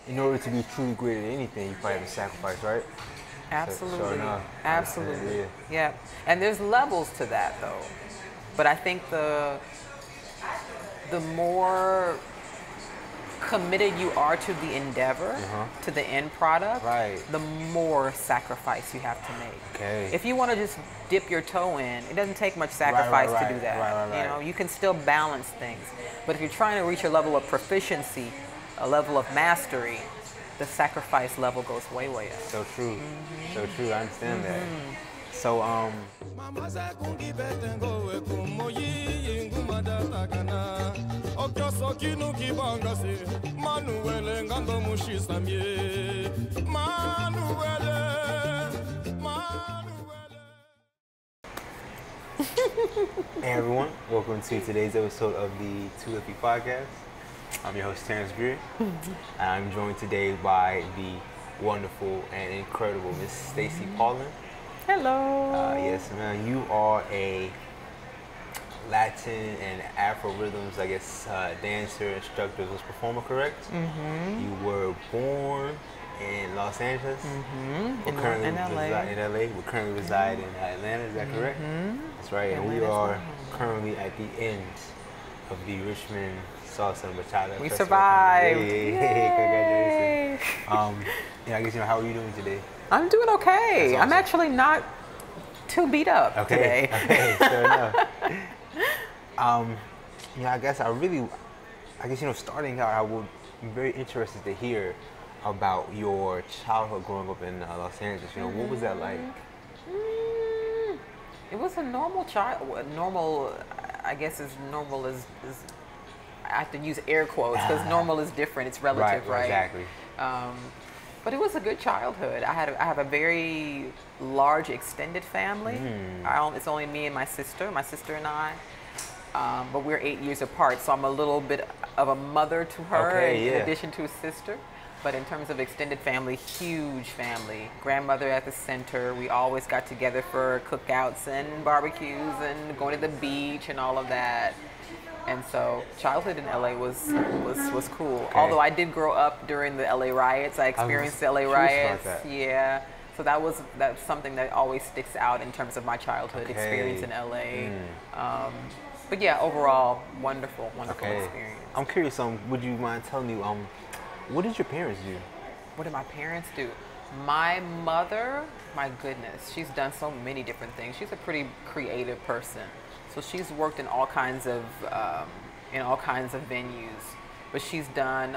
in order to be truly great at anything, you probably have to sacrifice, right? Absolutely. So enough. Absolutely. Yeah. Yeah. And there's levels to that though. But I think the more committed you are to the endeavor, to the end product, Right. the more sacrifice you have to make. Okay. If you want to just dip your toe in, it doesn't take much sacrifice to do that. Right. You know, you can still balance things. But if you're trying to reach a level of proficiency, a level of mastery, the sacrifice level goes way, way up. So true. So true. I understand that. So hey everyone, welcome to today's episode of the 2FB podcast. I'm your host Terrence Greer, and I'm joined today by the wonderful and incredible Miss Stacey Paulin. Hello. Yes, ma'am. You are a Latin and Afro rhythms, I guess, dancer, instructor, as performer, correct? Mm-hmm. You were born in Los Angeles. Mm-hmm. In LA. In LA. We currently reside in Atlanta. Is that correct? That's right. And we are currently at the end of the Richmond Salsa and Bachata. We Festival. survived. Yay. Congratulations. I guess, how are you doing today? I'm doing okay. Awesome. I'm actually not too beat up today. Okay, fair enough. I guess starting out, I would be very interested to hear about your childhood growing up in Los Angeles. What was that like? It was a normal normal, I guess as normal as I have to use air quotes because normal is different. It's relative, right? Exactly. But it was a good childhood. I have a very large extended family. It's only me and my sister and I. But we're 8 years apart, so I'm a little bit of a mother to her in addition to a sister. But in terms of extended family, huge family. Grandmother at the center. We always got together for cookouts and barbecues and going to the beach and all of that. And so childhood in LA was cool. Okay. Although I did grow up during the LA riots. I experienced the LA riots. Yeah. So that's something that always sticks out in terms of my childhood experience in LA. But yeah, overall, wonderful experience. I'm curious, would you mind telling me, what did your parents do? What did my parents do? My mother, my goodness, she's done so many different things. She's a pretty creative person. So she's worked in all kinds of venues. But she's done,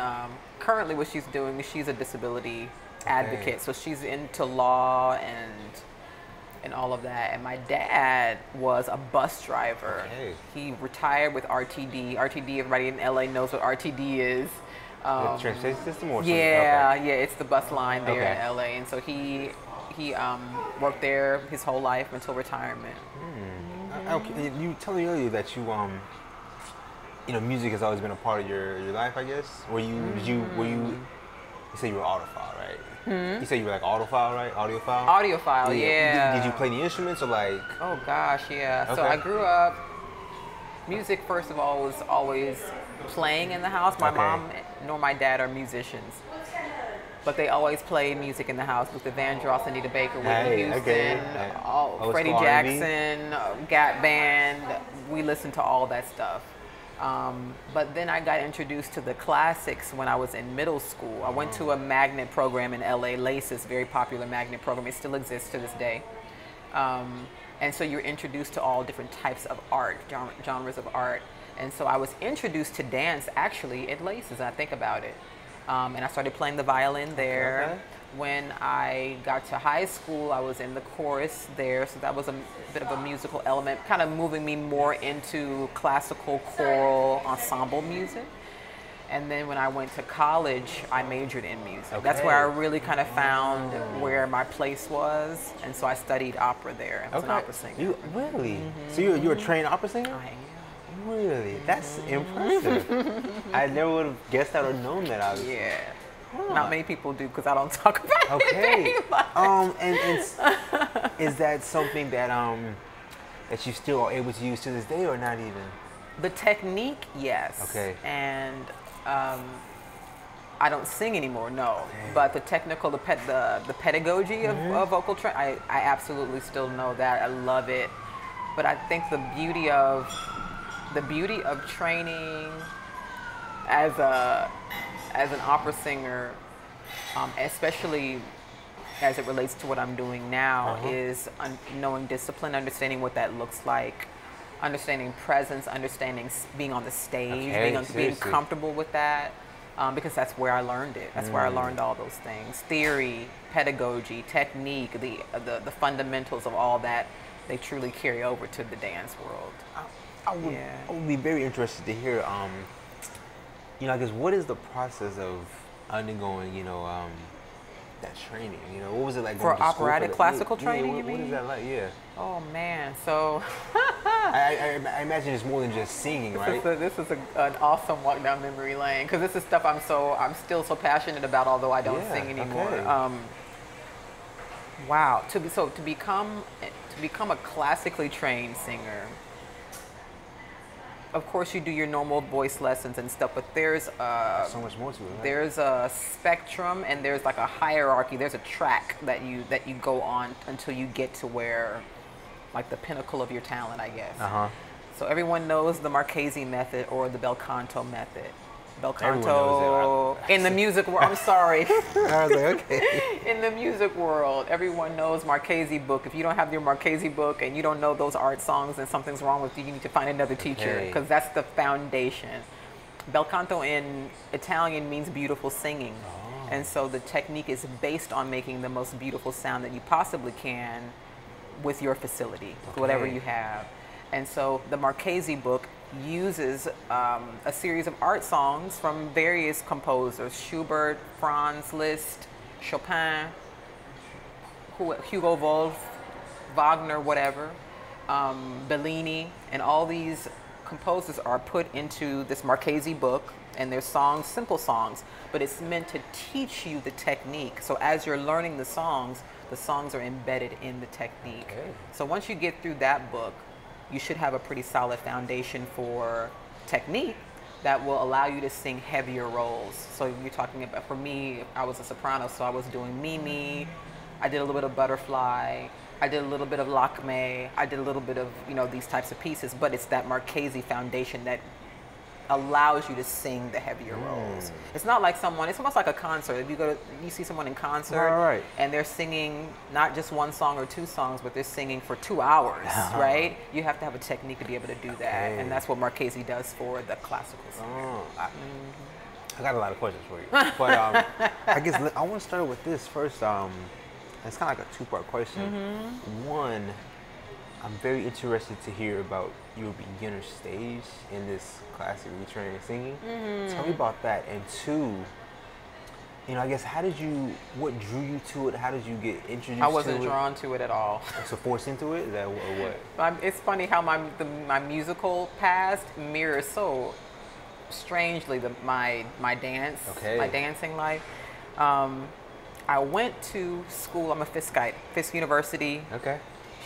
currently what she's doing is she's a disability advocate. So she's into law and all of that. And my dad was a bus driver. He retired with RTD. RTD, everybody in LA knows what RTD is. The transportation system or something? Yeah, it's the bus line there in LA. And so he worked there his whole life until retirement. You told me earlier that music has always been a part of your life, I guess. You said you were audiophile, right? You said you were like audiophile, right? Audiophile, yeah. Did you play any instruments or like? Oh gosh, yeah. Okay. So I grew up, music first of all was always playing in the house. My mom nor my dad are musicians. But they always play music in the house. Luther Vandross, Anita Baker, Whitney Houston, Freddie Jackson, Gap Band. We listened to all that stuff. But then I got introduced to the classics when I was in middle school. I went to a magnet program in LA, LACES, very popular magnet program. It still exists to this day. And so you're introduced to all different types of art, genres of art. And so I was introduced to dance actually at LACES, I think about it. And I started playing the violin there. Okay. When I got to high school, I was in the chorus there, so that was a bit of a musical element, kind of moving me more into classical choral ensemble music. And then when I went to college, I majored in music. That's where I really kind of found where my place was, and so I studied opera there. I was an opera singer. Really? So you're a trained opera singer? I am. Really? That's impressive. I never would have guessed that or known that, obviously. Yeah. Not many people do because I don't talk about it very much. And is that something that that you still are able to use to this day, or not even? The technique, yes. Okay. And I don't sing anymore, no. But the technical, the pedagogy of vocal training, I absolutely still know that. I love it. But I think the beauty of training as an opera singer, especially as it relates to what I'm doing now, is knowing discipline, understanding what that looks like, understanding presence, understanding being on the stage, being comfortable with that, because that's where I learned it. That's where I learned all those things: theory, pedagogy, technique, the fundamentals of all that. They truly carry over to the dance world. I would be very interested to hear, you know, I guess, what is the process of undergoing, you know, that training? You know, what was it like for going to operatic classical training? What is that like? Yeah. Oh man, so I imagine it's more than just singing, right? This is an awesome walk down memory lane, because this is stuff I'm still so passionate about, although I don't sing anymore. Okay. Wow, to become a classically trained singer, of course you do your normal voice lessons and stuff, but there's so much more to it. Right? There's a spectrum, and there's like a hierarchy. There's a track that you go on until you get to where, like, the pinnacle of your talent, I guess. So everyone knows the Marchese method or the bel canto method. Bel canto in the music world. I'm sorry. I was like, okay. In the music world, everyone knows Marchese book. If you don't have your Marchese book and you don't know those art songs, then something's wrong with you. You need to find another teacher, because that's the foundation. Bel canto in Italian means beautiful singing. And so the technique is based on making the most beautiful sound that you possibly can with your facility, whatever you have. And so the Marchese book uses a series of art songs from various composers: Schubert, Franz Liszt, Chopin, Hugo Wolf, Wagner, whatever, Bellini, and all these composers are put into this Marchese book, and they're songs, simple songs, but it's meant to teach you the technique. So as you're learning the songs are embedded in the technique. So once you get through that book, you should have a pretty solid foundation for technique that will allow you to sing heavier roles. So you're talking about, for me, I was a soprano, so I was doing Mimi, I did a little bit of Butterfly, I did a little bit of Lakme, I did a little bit of, you know, these types of pieces, but it's that Marchese foundation that allows you to sing the heavier roles. It's not like it's almost like a concert. If you see someone in concert, and they're singing not just one song or two songs, but they're singing for 2 hours, right? You have to have a technique to be able to do that, and that's what Marchese does for the classical singers. I got a lot of questions for you, but I guess I want to start with this first. It's kind of like a two-part question. One, I'm very interested to hear about your beginner stage in this classically trained singing. Tell me about that. And two, you know, I guess, what drew you to it? How did you get introduced to it? I wasn't drawn to it at all. So forced into it? Is that, or what? It's funny how my musical past mirrors so strangely my dance, my dancing life. I went to school. I'm a Fiskite, Fisk University.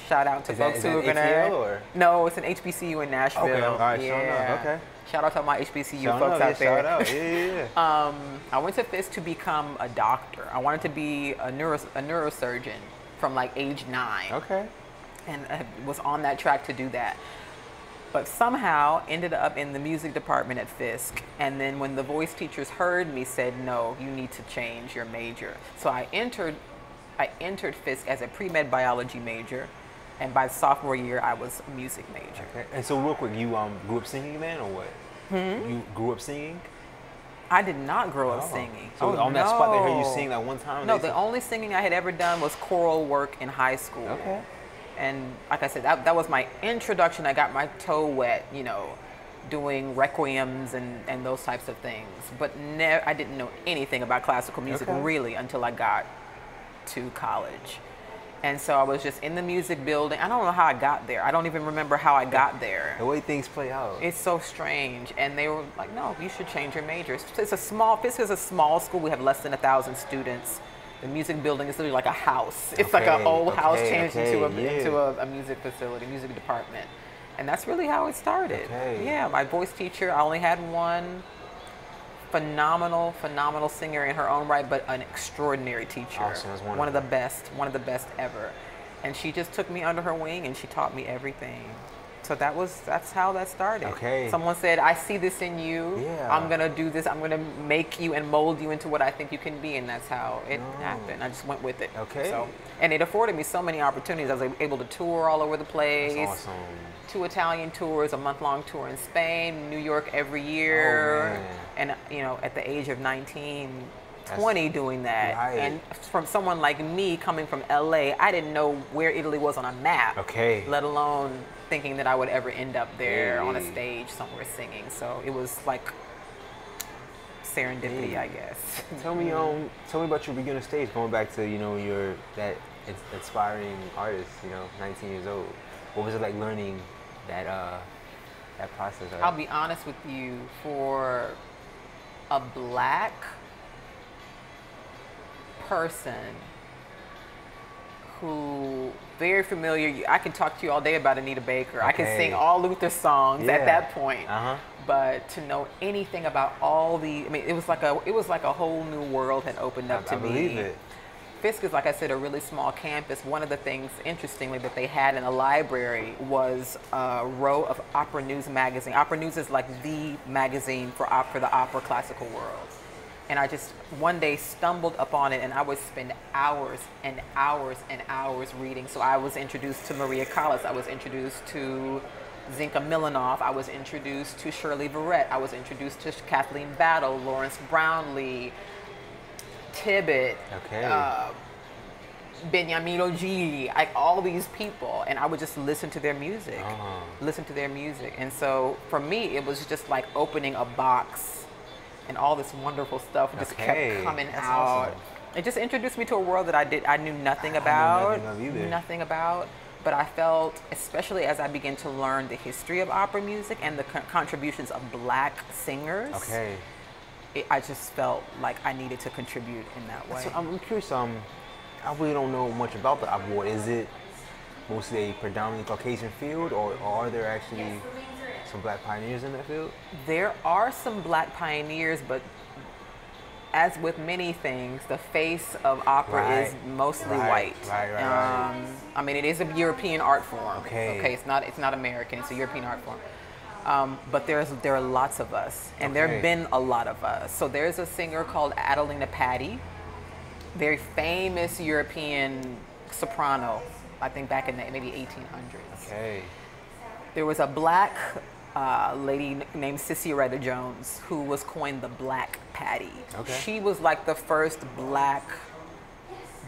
Shout out to folks who are gonna. No, it's an HBCU in Nashville. All right, yeah. Shout out to my HBCU folks out there. Shout out, yeah. I went to Fisk to become a doctor. I wanted to be a neurosurgeon from like age 9. And I was on that track to do that. But somehow ended up in the music department at Fisk. And then when the voice teachers heard me, said, no, you need to change your major. So I entered Fisk as a pre-med biology major. And by sophomore year, I was a music major. And so real quick, you grew up singing then, or what? You grew up singing? I did not grow up singing. So on that spot, they heard you sing that one time? No, the only singing I had ever done was choral work in high school. And like I said, that was my introduction. I got my toe wet, you know, doing requiems and those types of things. But I didn't know anything about classical music really until I got to college. And so I was just in the music building. I don't know how I got there. I don't even remember how I got there. The way things play out. It's so strange. And they were like, no, you should change your major. Fisk is a small school. We have less than 1,000 students. The music building is literally like a house. It's like an old house changed into a music facility, music department. And that's really how it started. Yeah, my voice teacher, I only had one phenomenal singer in her own right, but an extraordinary teacher. Awesome. That's wonderful. One of the best ever. And she just took me under her wing and she taught me everything. So that's how that started. Okay. Someone said, I see this in you. Yeah. I'm gonna do this. I'm gonna make you and mold you into what I think you can be, and that's how it happened. I just went with it. Okay. So, and it afforded me so many opportunities. I was able to tour all over the place. That's awesome. 2 Italian tours, a month-long tour in Spain, New York every year. Oh, man. And you know, at the age of 19, 20 doing that. Right. And from someone like me coming from LA, I didn't know where Italy was on a map. Okay. Let alone thinking that I would ever end up there on a stage somewhere singing. So it was like serendipity, I guess. Tell me about your beginner stage. Going back to your that aspiring artist. 19 years old. What was it like learning that process? I'll be honest with you, for a black person who very familiar, I can talk to you all day about Anita Baker. Okay. I can sing all Luther songs at that point. Uh-huh. But to know anything about it was like a whole new world had opened up to me. I believe it. Fisk is, like I said, a really small campus. One of the things, interestingly, that they had in a library was a row of Opera News magazine. Opera News is like the magazine for the opera classical world. And I just one day stumbled upon it, and I would spend hours and hours and hours reading. So I was introduced to Maria Callas. I was introduced to Zinka Milanoff. I was introduced to Shirley Verrett. I was introduced to Kathleen Battle, Lawrence Brownlee, Tibbet, Beniamino G, like all these people, and I would just listen to their music, And so for me, it was just like opening a box, and all this wonderful stuff just kept coming out. Awesome. It just introduced me to a world that I knew nothing about, nothing about. But I felt, especially as I began to learn the history of opera music and the contributions of black singers. I just felt like I needed to contribute in that way. So I'm curious. I really don't know much about the opera world. Is it mostly a predominantly Caucasian field, or are there actually some black pioneers in that field? There are some black pioneers, but as with many things, the face of opera is mostly white. Right. I mean, it is a European art form. Okay. It's not American. It's a European art form. But there are lots of us, and there have been a lot of us. So there's a singer called Adelina Patti, very famous European soprano, I think back in the maybe 1800s. Okay. There was a black lady named Cissy Retta Jones who was coined the Black Patti. Okay. She was like the first black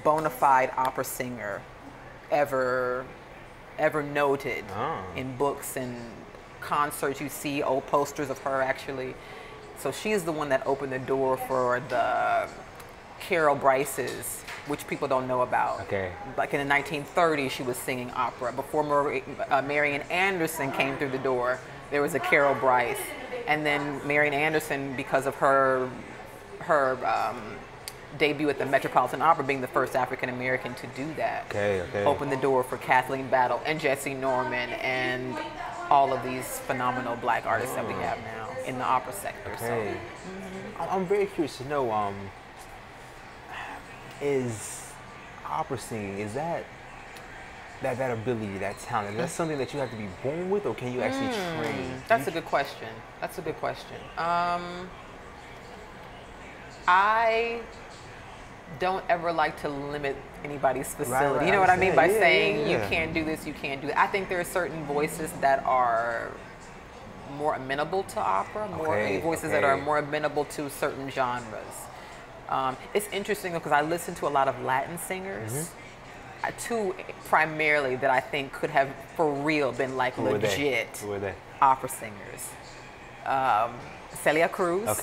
bona fide opera singer ever noted in books and concerts. You see old posters of her, actually. So she's the one that opened the door for the Carol Bryces, which people don't know about. Okay. Like in the 1930s, she was singing opera. Before Marian Anderson came through the door, there was a Carol Bryce. And then Marian Anderson, because of her debut at the Metropolitan Opera, being the first African American to do that, opened the door for Kathleen Battle and Jesse Norman and all of these phenomenal black artists that we have now in the opera sector. Okay. So, I'm very curious to know, is opera singing, is that ability, that talent, is that something that you have to be born with, or can you actually train? That's a good question. I don't ever like to limit anybody's facility. You know what I mean by saying you can't do this, you can't do that. I think there are certain voices that are more amenable to opera, voices that are more amenable to certain genres. It's interesting because I listen to a lot of Latin singers, two primarily that I think could have for real been like legit opera singers. Celia Cruz,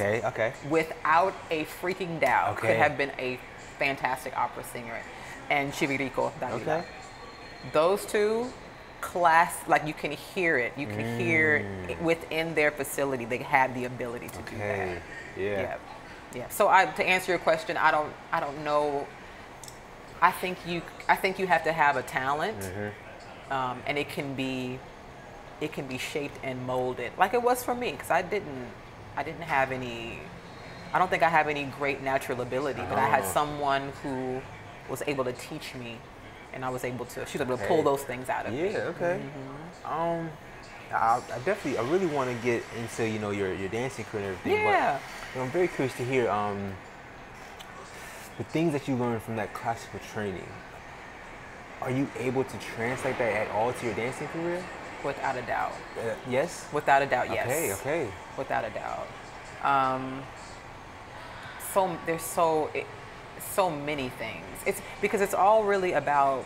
without a freaking doubt, could have been a fantastic opera singer, and Chivirico Davila. Those two, like you can hear it. You can hear it within their facility. They had the ability to do that. Yeah. So to answer your question, I don't know. I think you have to have a talent, and it can be shaped and molded like it was for me, because I didn't have any I don't think I have any great natural ability, but I had someone who was able to teach me, and she was able to pull those things out of me. Yeah, okay. I really want to get into, you know, your dancing career and everything. Yeah. But I'm very curious to hear the things that you learned from that classical training. Are you able to translate that at all to your dancing career? Without a doubt. Yes? Without a doubt, yes. Okay. Without a doubt. There's so many things. It's because it's all really about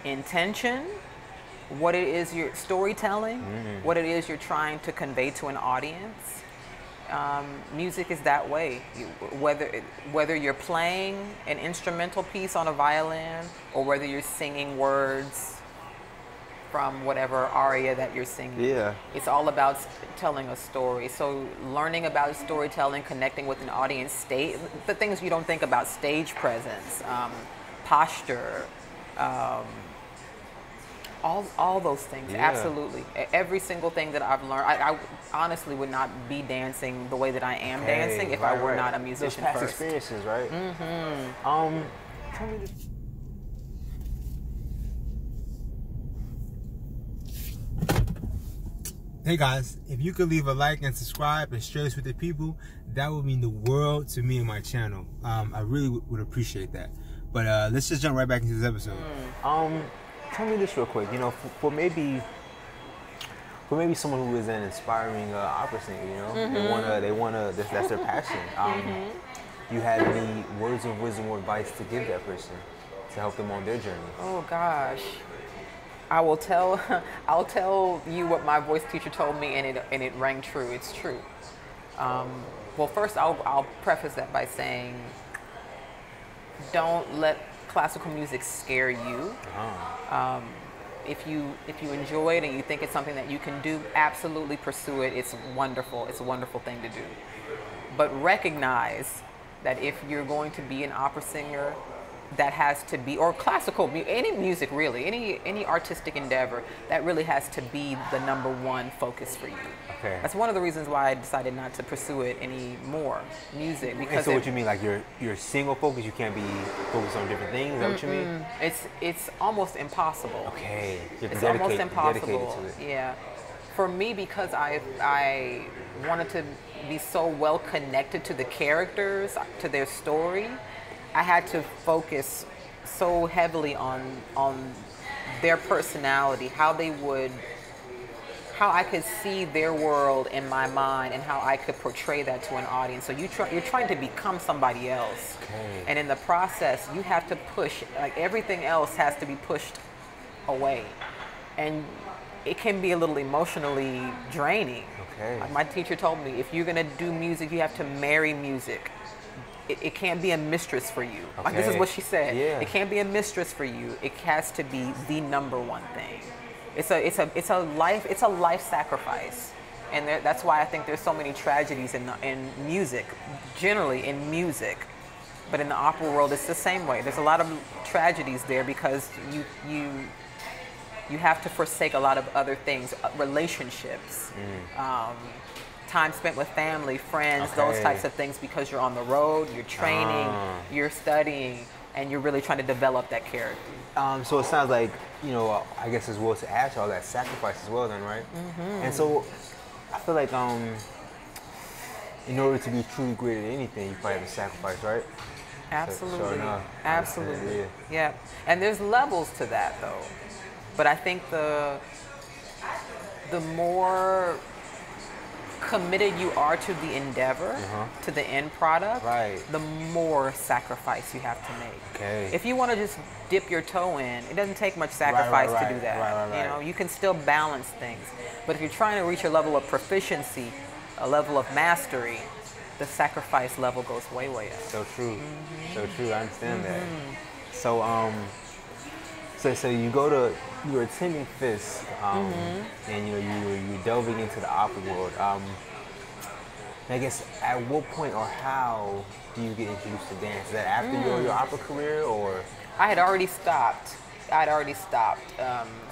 intention, what it is you're storytelling, what it is you're trying to convey to an audience. Music is that way. Whether you're playing an instrumental piece on a violin or whether you're singing words from whatever aria that you're singing. It's all about telling a story. So learning about storytelling, connecting with an audience, the things you don't think about, stage presence, posture, all those things, absolutely. Every single thing that I've learned, I honestly would not be dancing the way that I am dancing if I were not a musician. Those past first. experiences, right? Tell me this. Hey guys, if you could leave a like and subscribe and share this with the people, that would mean the world to me and my channel. I really would appreciate that. But let's just jump right back into this episode. Tell me this real quick. You know, for maybe someone who is an aspiring opera singer, you know, they wanna that's their passion. You have any words of wisdom or advice to give that person to help them on their journey? Oh gosh. I'll tell you what my voice teacher told me, and it rang true. It's true. Well, first I'll preface that by saying, don't let classical music scare you. If you enjoy it and you think it's something that you can do, absolutely pursue it. It's wonderful. It's a wonderful thing to do. But recognize that if you're going to be an opera singer, that has to be, or classical, any music really, any artistic endeavor, that really has to be the #1 focus for you. Okay. That's one of the reasons why I decided not to pursue it anymore, music. Because and so what you mean, like you're single focused, you can't be focused on different things, is that what you mean? It's almost impossible. Okay. It's almost impossible. To it. Yeah. For me, because I wanted to be so well connected to the characters, to their story, I had to focus so heavily on their personality, how I could see their world in my mind and how I could portray that to an audience. So you're trying to become somebody else. Okay. And in the process, you have to push, like everything else has to be pushed away. And it can be a little emotionally draining. Okay. Like my teacher told me, if you're gonna do music, you have to marry music. It can't be a mistress for you. Okay. Like, this is what she said. Yeah. It can't be a mistress for you. It has to be the #1 thing. It's a life sacrifice, and that's why I think there's so many tragedies in music, generally in music, but in the opera world it's the same way. There's a lot of tragedies there because you have to forsake a lot of other things, relationships. Time spent with family, friends, those types of things, because you're on the road, you're training, you're studying, and you're really trying to develop that character. So it sounds like, you know, I guess as well to add to all that sacrifice as well then, right? And so I feel like in order to be truly great at anything, you probably have to sacrifice, right? Absolutely. Sure enough. Absolutely. Yeah. And there's levels to that though. But I think the more committed you are to the endeavor, to the end product, the more sacrifice you have to make. Okay. If you want to just dip your toe in, it doesn't take much sacrifice to do that. You know, you can still balance things. But if you're trying to reach a level of proficiency, a level of mastery, the sacrifice level goes way, way up. So true. So true. I understand that. So so you're attending Fisk, and you're delving into the opera world. I guess at what point or how do you get introduced to dance? Is that after your opera career, or? I had already stopped.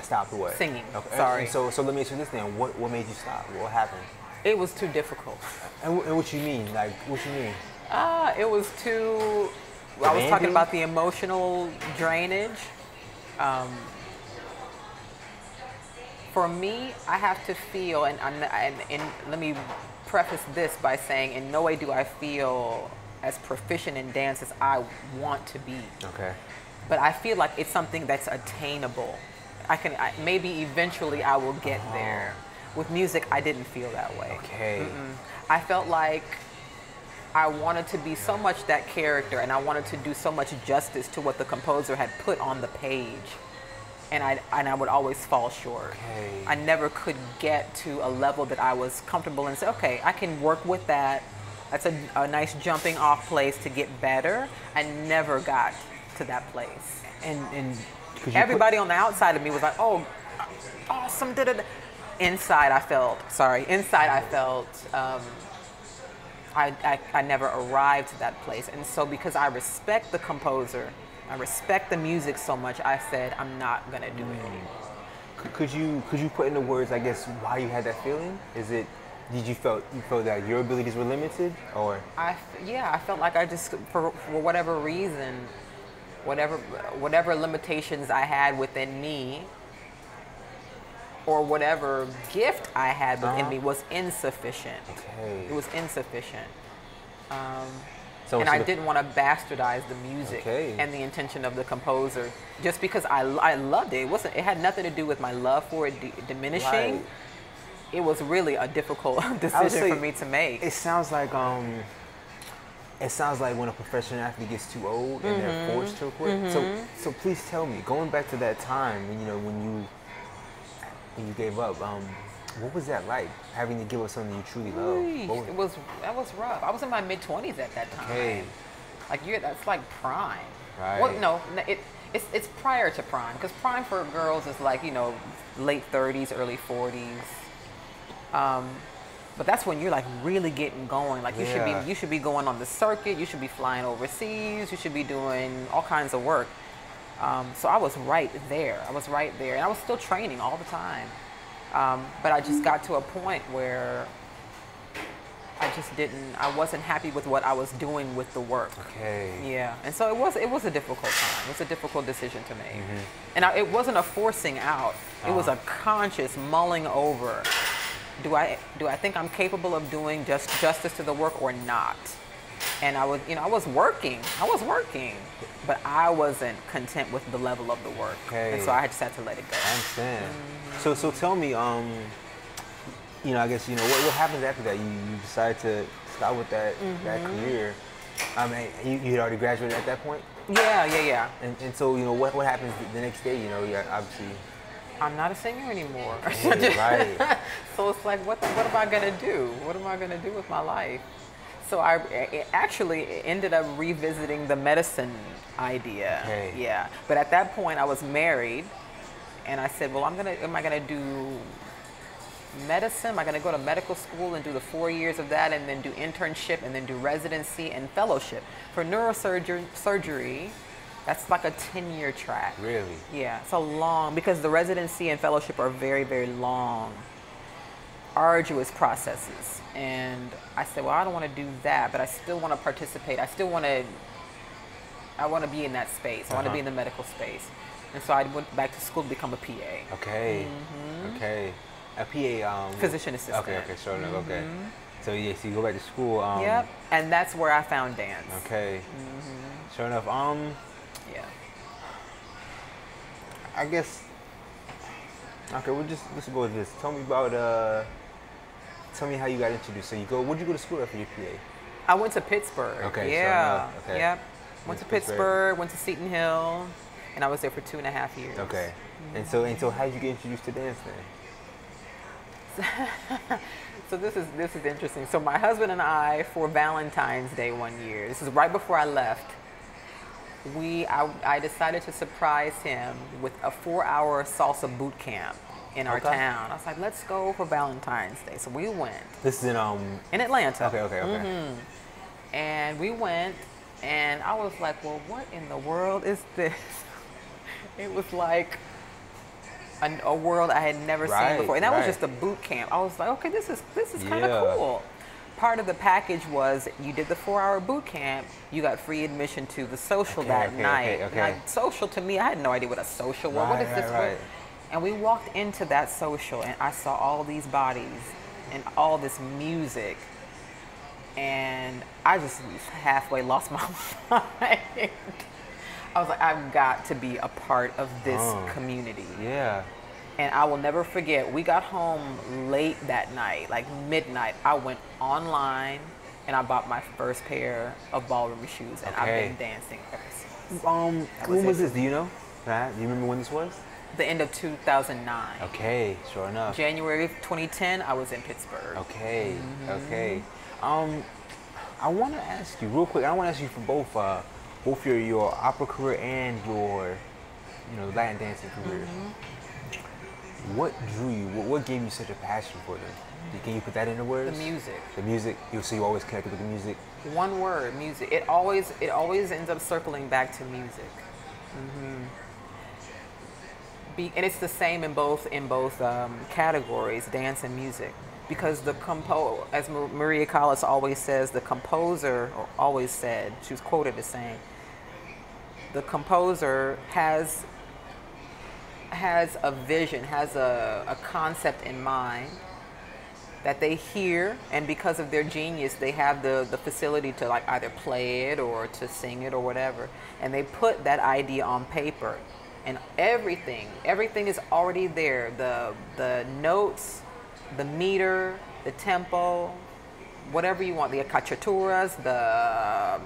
Stopped what? Singing. Okay. Sorry. So let me ask you this then: what made you stop? What happened? It was too difficult. And what you mean? Like, what you mean? It was too. I was talking Demanding? about the emotional drainage. For me, I have to feel, and let me preface this by saying, in no way do I feel as proficient in dance as I want to be. Okay. But I feel like it's something that's attainable. Maybe eventually I will get there. With music, I didn't feel that way. Okay. I felt like I wanted to be so much that character, and I wanted to do so much justice to what the composer had put on the page. And I would always fall short. Okay. I never could get to a level that I was comfortable and say, okay, I can work with that. That's a nice jumping off place to get better. I never got to that place. And Everybody on the outside of me was like, oh, awesome, da-da-da. Inside I felt, I never arrived to that place. And so because I respect the composer, I respect the music so much, I said, I'm not gonna do it anymore. Could you put into words, I guess, why you had that feeling? Did you felt that your abilities were limited, or? I felt like I just, for whatever reason, whatever limitations I had within me, or whatever gift I had within me was insufficient. Okay. It was insufficient. And I didn't want to bastardize the music and the intention of the composer just because I loved it. It had nothing to do with my love for it diminishing. Right. It was really a difficult decision for me to make. It sounds like when a professional athlete gets too old and they're forced to quit. So please tell me, going back to that time, when you gave up, what was that like? Having to give up something you truly love? That was rough. I was in my mid-20s at that time. Okay. Like that's like prime. Right. Well, no, it's prior to prime, because prime for girls is like late 30s, early 40s. But that's when you're like really getting going. Like you should be going on the circuit. You should be flying overseas. You should be doing all kinds of work. So I was right there. And I was still training all the time. But I just got to a point where I wasn't happy with what I was doing with the work. Okay. Yeah. And so it was a difficult time. It was a difficult decision to make. And it wasn't a forcing out. It was a conscious mulling over. Do I think I'm capable of doing justice to the work or not? And I was working, but I wasn't content with the level of the work. Okay. And so I just had to let it go. I understand. So tell me, I guess, what happens after that? You decide to stop with that career. You had already graduated at that point? Yeah. And so, what happens the next day? Obviously. I'm not a singer anymore. Right. So it's like, what am I gonna do? What am I gonna do with my life? So I actually ended up revisiting the medicine idea. Okay. Yeah. But at that point I was married, and I said, well, am I gonna do medicine? Am I gonna go to medical school and do the 4 years of that, and then do internship, and then do residency and fellowship? For neurosurgery, that's like a 10-year track. Really? Yeah, it's a long, because the residency and fellowship are very, very long, arduous processes. And I said, well, I don't want to do that, but I still want to participate. I want to be in that space. I want to be in the medical space. And so I went back to school to become a PA. Okay. Okay. A PA. Physician assistant. Okay. Sure enough. Okay. So so you go back to school. Yep. And that's where I found dance. Okay. Sure enough. Yeah. I guess. Okay, let's go with this. Tell me about tell me how you got introduced. So where'd you go to school after your PA? I went to Pittsburgh. Okay. Yeah. Sure enough. Okay. Yep. Went to Pittsburgh. Went to Seton Hill, and I was there for 2.5 years. Okay. And so how did you get introduced to dance then? So this is interesting. So my husband and I, for Valentine's Day one year, this is right before I left, I decided to surprise him with a 4-hour salsa boot camp in our town. I was like, let's go for Valentine's Day. So we went. This is in Atlanta. Okay. And we went, and I was like, well, what in the world is this? It was like a world I had never seen before, and that was just a boot camp. I was like, okay, this is kind of cool. Part of the package was you did the 4-hour boot camp, you got free admission to the social that night. Now, social to me, I had no idea what a social was. What is this? And we walked into that social, and I saw all these bodies and all this music, and I just halfway lost my mind. I was like, I've got to be a part of this community. Yeah. And I will never forget, we got home late that night, like midnight. I went online and I bought my first pair of ballroom shoes, and I've been dancing ever since. When was this? Do you know? Do you remember when this was? The end of 2009. Okay, sure enough. January 2010, I was in Pittsburgh. Okay, okay. I want to ask you real quick. I want to ask you for both your opera career and your, Latin dancing career. What drew you? What gave you such a passion for them? Can you put that into words? The music. The music. So you always connected with the music. One word, music. It always ends up circling back to music. And it's the same in both categories, dance and music, because as Maria Callas always says, the composer, or always said, she was quoted as saying, the composer has a vision, has a concept in mind that they hear, and because of their genius, they have the facility to like either play it or to sing it or whatever, and they put that idea on paper, and everything is already there. The notes, the meter, the tempo, whatever you want, the accacciaturas, the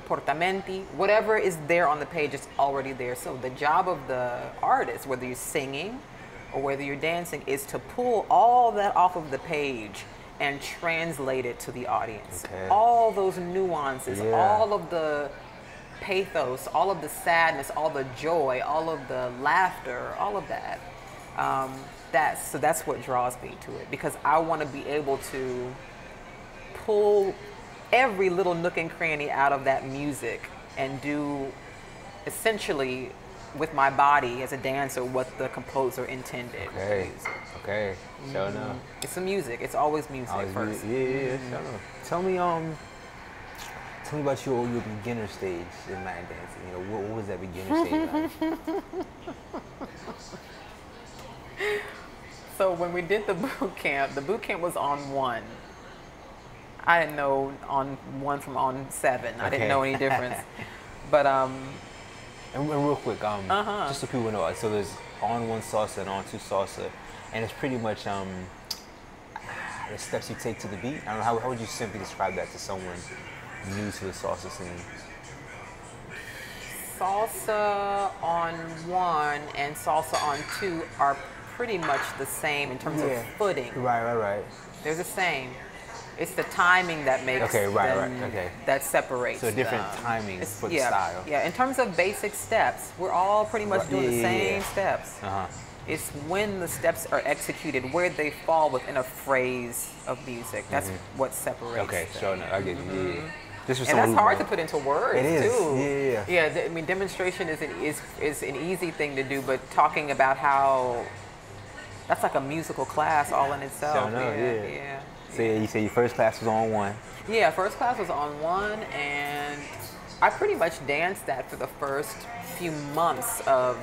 portamenti, whatever is there on the page is already there. So the job of the artist, whether you're singing or whether you're dancing, is to pull all that off of the page and translate it to the audience. All those nuances, all of the pathos, all of the sadness, all the joy, all of the laughter, all of that. That's what draws me to it, because I want to be able to pull every little nook and cranny out of that music and do essentially with my body as a dancer what the composer intended. Okay. Sure enough. It's the music. It's always music first. Yeah. Sure enough. Tell me about your beginner stage in Latin dancing. What was that beginner stage like? So when we did the boot camp was on 1. I didn't know on 1 from on 7. I didn't know any difference. But and real quick, just so people know, so there's on 1 salsa and on 2 salsa, and it's pretty much the steps you take to the beat. I don't know, how would you simply describe that to someone new to the salsa scene? Salsa on 1 and salsa on 2 are pretty much the same in terms of footing. Right. They're the same. It's the timing that makes that separates. So different timing for the style. Yeah, in terms of basic steps, we're all pretty much doing the same steps. It's when the steps are executed, where they fall within a phrase of music. That's what separates. Okay, sure enough. I get you. And that's hard to put into words too. Yeah. I mean, demonstration is an easy thing to do, but talking about how that's like a musical class all in itself. Sure enough, So you say your first class was on 1. Yeah, first class was on 1, and I pretty much danced that for the first few months of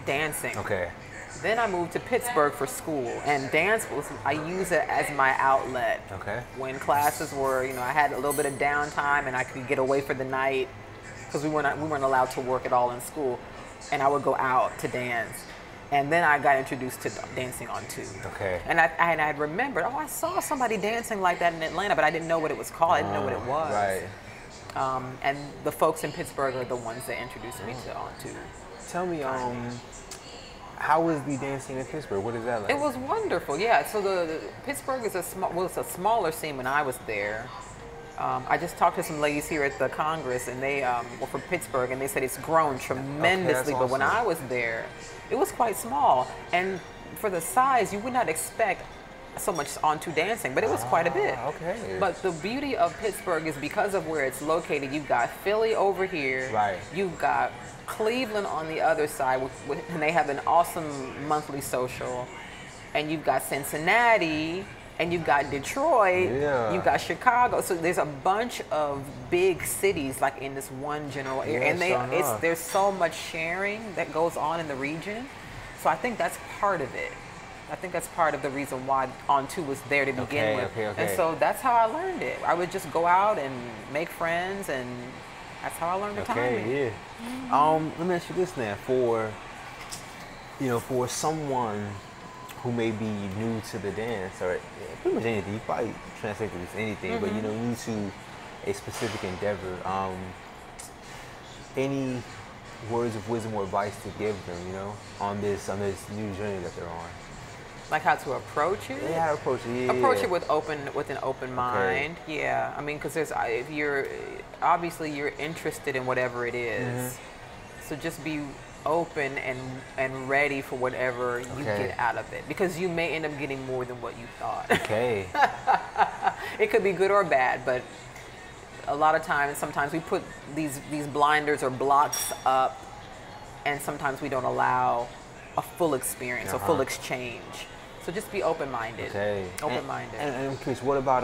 dancing. Okay. Then I moved to Pittsburgh for school, and I use it as my outlet. Okay. When classes were, I had a little bit of downtime and I could get away for the night because we weren't allowed to work at all in school, and I would go out to dance. And then I got introduced to dancing on 2. Okay. And I remembered, I saw somebody dancing like that in Atlanta, but I didn't know what it was called. I didn't know what it was. Right. And the folks in Pittsburgh are the ones that introduced me to on 2. Tell me, how was the dancing in Pittsburgh? What is that like? It was wonderful. Yeah. So the Pittsburgh is was a smaller scene when I was there. I just talked to some ladies here at the Congress, and they were from Pittsburgh, and they said it's grown tremendously. But when I was there, it was quite small. And for the size, you would not expect so much onto dancing, but it was quite a bit. Okay. But the beauty of Pittsburgh is because of where it's located. You've got Philly over here. Right. You've got Cleveland on the other side, and they have an awesome monthly social. And you've got Cincinnati, and you've got Detroit. Yeah. You've got Chicago. So there's a bunch of big cities like in this one general area, and there's so much sharing that goes on in the region. So I think that's part of it. I think that's part of the reason why On Two was there to begin with. Okay. And so that's how I learned it. I would just go out and make friends, and that's how I learned the timing. Okay, yeah. Let me ask you this then. For someone who may be new to the dance, or pretty much anything, you probably translate this to anything, but new to a specific endeavor, any words of wisdom or advice to give them, on this new journey that they're on? Like how to approach it? Yeah, how to approach it. Yeah. Approach it with an open mind. Yeah, I mean, because if you're interested in whatever it is, so just be open and ready for whatever you get out of it, because you may end up getting more than what you thought. Okay. It could be good or bad, but a lot of times, sometimes we put these blinders or blocks up, and sometimes we don't allow a full experience, a full exchange. So just be open-minded. Okay. Open-minded. And I'm curious, what about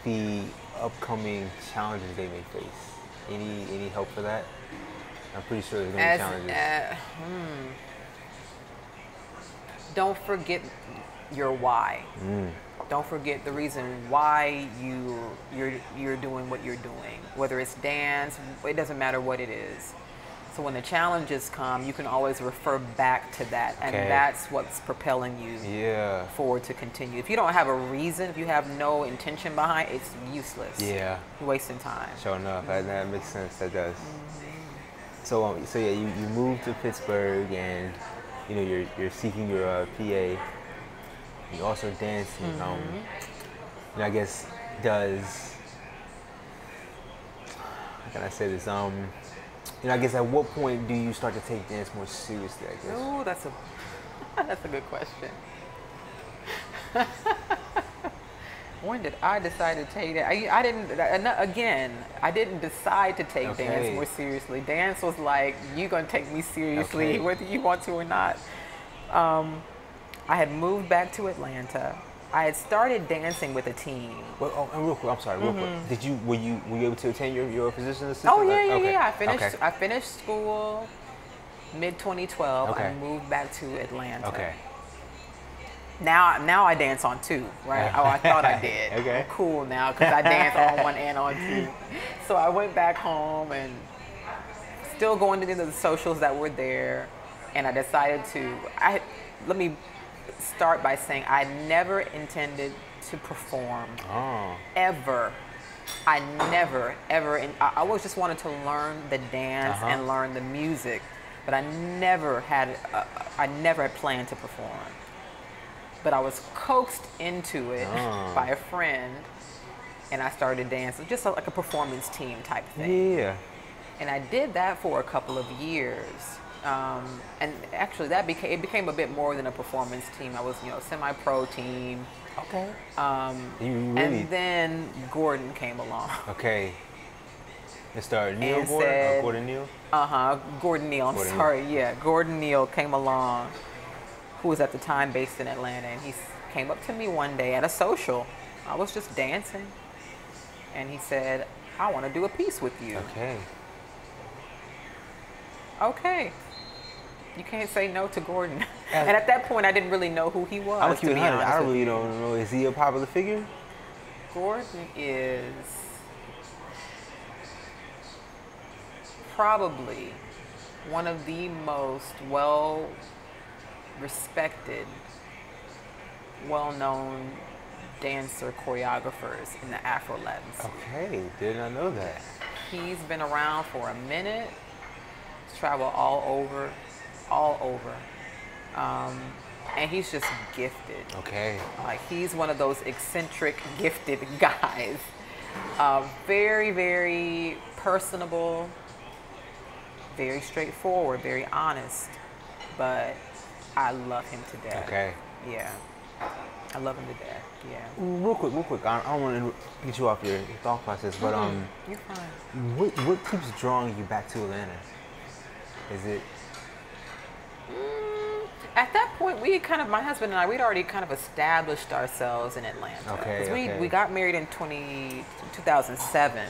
the upcoming challenges they may face? Any help for that? I'm pretty sure there's going to be challenges. Don't forget your why. Don't forget the reason why you're doing what you're doing. Whether it's dance, it doesn't matter what it is. So when the challenges come, you can always refer back to that, and that's what's propelling you forward to continue. If you don't have a reason, if you have no intention behind it, it's useless. Yeah. You're wasting time. Sure enough, that makes sense. That does. So yeah, you moved to Pittsburgh, and you're seeking your PA. You're also dancing. I guess how can I say this? I guess at what point do you start to take dance more seriously, I guess? Oh, that's a good question. When did I decide to take that? I didn't decide to take dance more seriously. Dance was like, you're going to take me seriously whether you want to or not. I had moved back to Atlanta. I had started dancing with a team. Well, and real quick, I'm sorry, real quick. Were you able to attain your position assistant? Oh yeah. I finished school mid-2012 and moved back to Atlanta. Okay. Now I dance on two, right? Oh, I thought I did. Okay. I'm cool now because I dance on one and on two. So I went back home and still going to the socials that were there, and I decided let me start by saying I never intended to perform ever. I never ever. I always just wanted to learn the dance and learn the music, but I never had planned to perform. But I was coaxed into it by a friend, and I started dancing, just like a performance team type thing. Yeah. And I did that for a couple of years. And actually, it became a bit more than a performance team. I was, semi-pro team. Okay. And then Gordon came along. Okay. Mr. Neil Gordon? Gordon Neil? Gordon Neil. I'm sorry. Yeah, Gordon Neil came along, who was at the time based in Atlanta, and he came up to me one day at a social. I was just dancing, and he said, "I want to do a piece with you." Okay. You can't say no to Gordon. And at that point, I didn't really know who he was. I really don't know. Is he a popular figure? Gordon is probably one of the most well-respected, well-known dancer choreographers in the Afro-Latins. Okay, did not know that. He's been around for a minute. He's traveled all over. And he's just gifted. Okay. Like, he's one of those eccentric, gifted guys. Very, very personable, very straightforward, very honest. But I love him to death. Okay. Yeah. I love him to death. Yeah. Real quick. I don't want to get you off your thought process, but You're fine. what keeps drawing you back to Atlanta? Is it? At that point, my husband and I, we'd already kind of established ourselves in Atlanta. Okay. 'Cause Okay. we got married in 2007.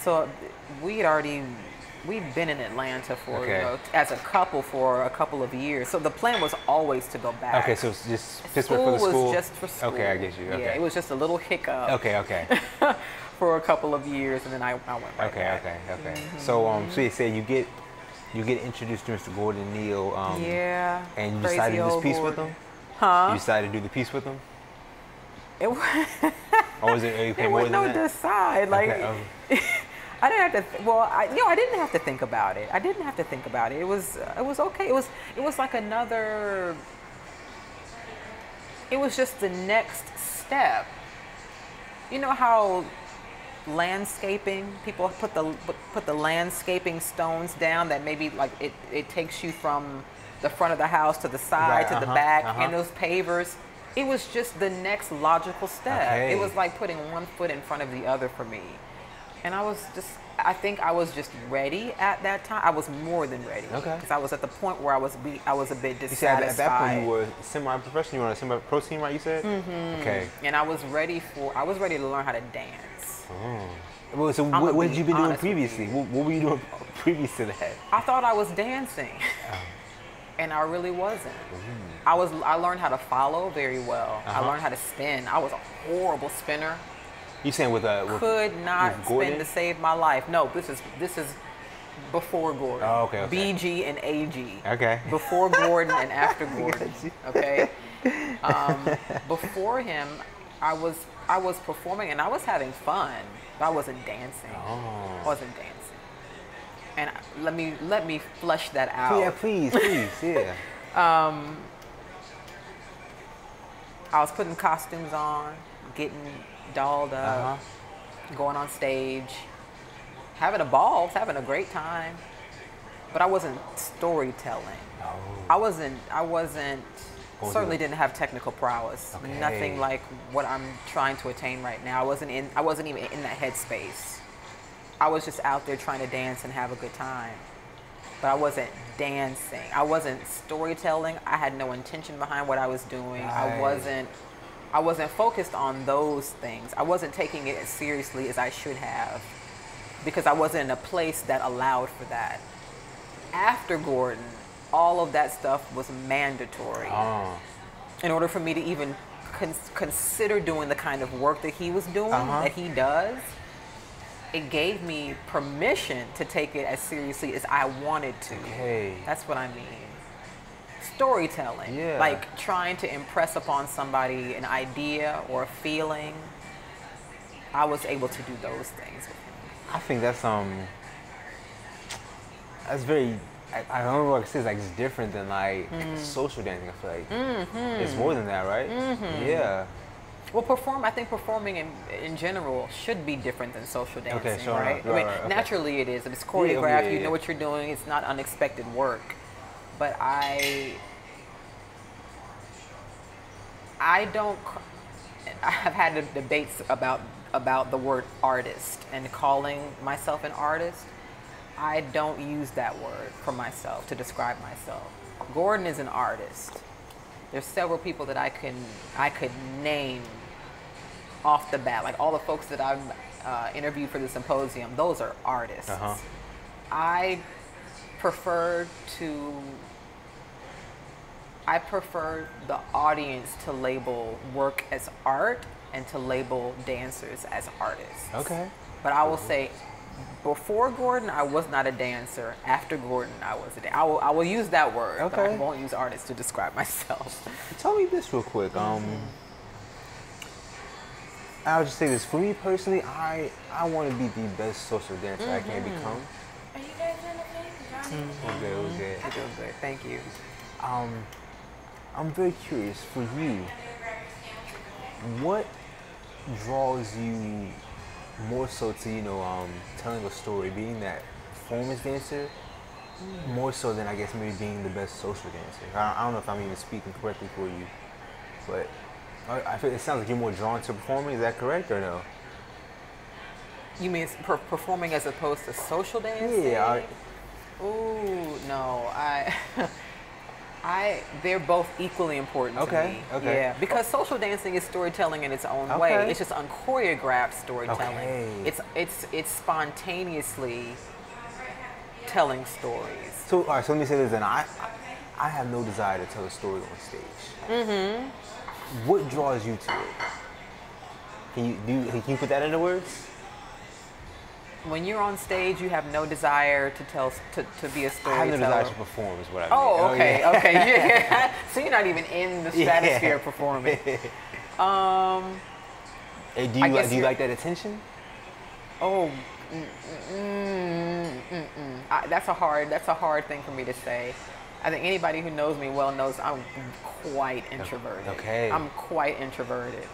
So we'd been in Atlanta for, as a couple for a couple of years. So the plan was always to go back. Okay, so it's just Pittsburgh for the School school? was just for school. Okay, I get you. Okay. Yeah, it was just a little hiccup. Okay. For a couple of years, and then I went right back. Okay. So so you say you get introduced to Mr. Gordon Neal. Yeah. And you crazy decided to do this old piece with Gordon. him? Huh? You decided to do the piece with him? It was. Or was it There more was than no that? decide. Like, Okay, I didn't have to. I didn't have to think about it. It was okay. It was like another. It was just the next step. You know how landscaping people put the landscaping stones down that maybe like it takes you from the front of the house to the side to the back and those pavers. It was just the next logical step. Okay. It was like putting one foot in front of the other for me. And I think I was just ready at that time. I was more than ready. Okay. Because I was at the point where I was a bit dissatisfied. You said at that point you were semi-professional. You were on a semi-pro team, right? You said. Mm-hmm. Okay. And I was ready to learn how to dance. Well, so what had you been doing previously? What were you doing previous to that? I thought I was dancing, and I really wasn't. I learned how to follow very well. I learned how to spin. I was a horrible spinner. You saying with could not Gordon? spin to save my life. No, this is before Gordon. Oh, okay. BG and AG. Okay. Before Gordon and after Gordon. Okay. Before him, I was performing and I was having fun, but I wasn't dancing. I wasn't dancing. And let me flesh that out. Yeah, please, yeah. I was putting costumes on, getting dolled up, going on stage, having a ball, having a great time, but I wasn't storytelling. I wasn't certainly didn't have technical prowess. Okay. Nothing like what I'm trying to attain right now. I wasn't even in that headspace. I was just out there trying to dance and have a good time. But I wasn't dancing. I wasn't storytelling. I had no intention behind what I was doing. Nice. I wasn't focused on those things. I wasn't taking it as seriously as I should have because I wasn't in a place that allowed for that. After Gordon, all of that stuff was mandatory. In order for me to even consider doing the kind of work that he was doing, that he does, it gave me permission to take it as seriously as I wanted to. Okay. That's what I mean. Storytelling, like trying to impress upon somebody an idea or a feeling. I was able to do those things with him. I think that's very. I don't know what it says. Like it's different than like social dancing. I feel like it's more than that, right? Yeah. Well, I think performing in general should be different than social dancing, Okay, sure, right? right, Naturally it is. If it's choreographed, you know what you're doing. It's not unexpected work. But I have had debates about the word artist and calling myself an artist. I don't use that word for myself to describe myself. Gordon is an artist. There's several people that I could name off the bat, like all the folks that I've interviewed for the symposium. Those are artists. I prefer the audience to label work as art and to label dancers as artists. Okay. But I will say, before Gordon, I was not a dancer. After Gordon, I was a dancer. I will use that word, but I won't use artist to describe myself. Tell me this real quick. I'll just say this. For me personally, I want to be the best social dancer I can become. Are you guys doing okay? Okay. You're doing good. Thank you. I'm very curious for you. What draws you more so to telling a story, being that performance dancer, more so than I guess maybe being the best social dancer. I don't know if I'm even speaking correctly for you, but I feel it sounds like you're more drawn to performing. Is that correct or no? You mean performing as opposed to social dancing? Yeah. Ooh, no. They're both equally important to me. Okay. Yeah, because social dancing is storytelling in its own way. It's just unchoreographed storytelling. Okay. It's spontaneously telling stories. So, all right, so let me say this then. I have no desire to tell a story on stage. Mm-hmm. What draws you to it? Can you put that into words? When you're on stage, you have no desire to be a storyteller. I have no desire to perform is what I mean. Oh, okay, yeah. okay. Yeah. So you're not even in the stratosphere of performing. Hey, do you like that attention? Oh, that's a hard thing for me to say. I think anybody who knows me well knows I'm quite introverted. Okay. I'm quite introverted.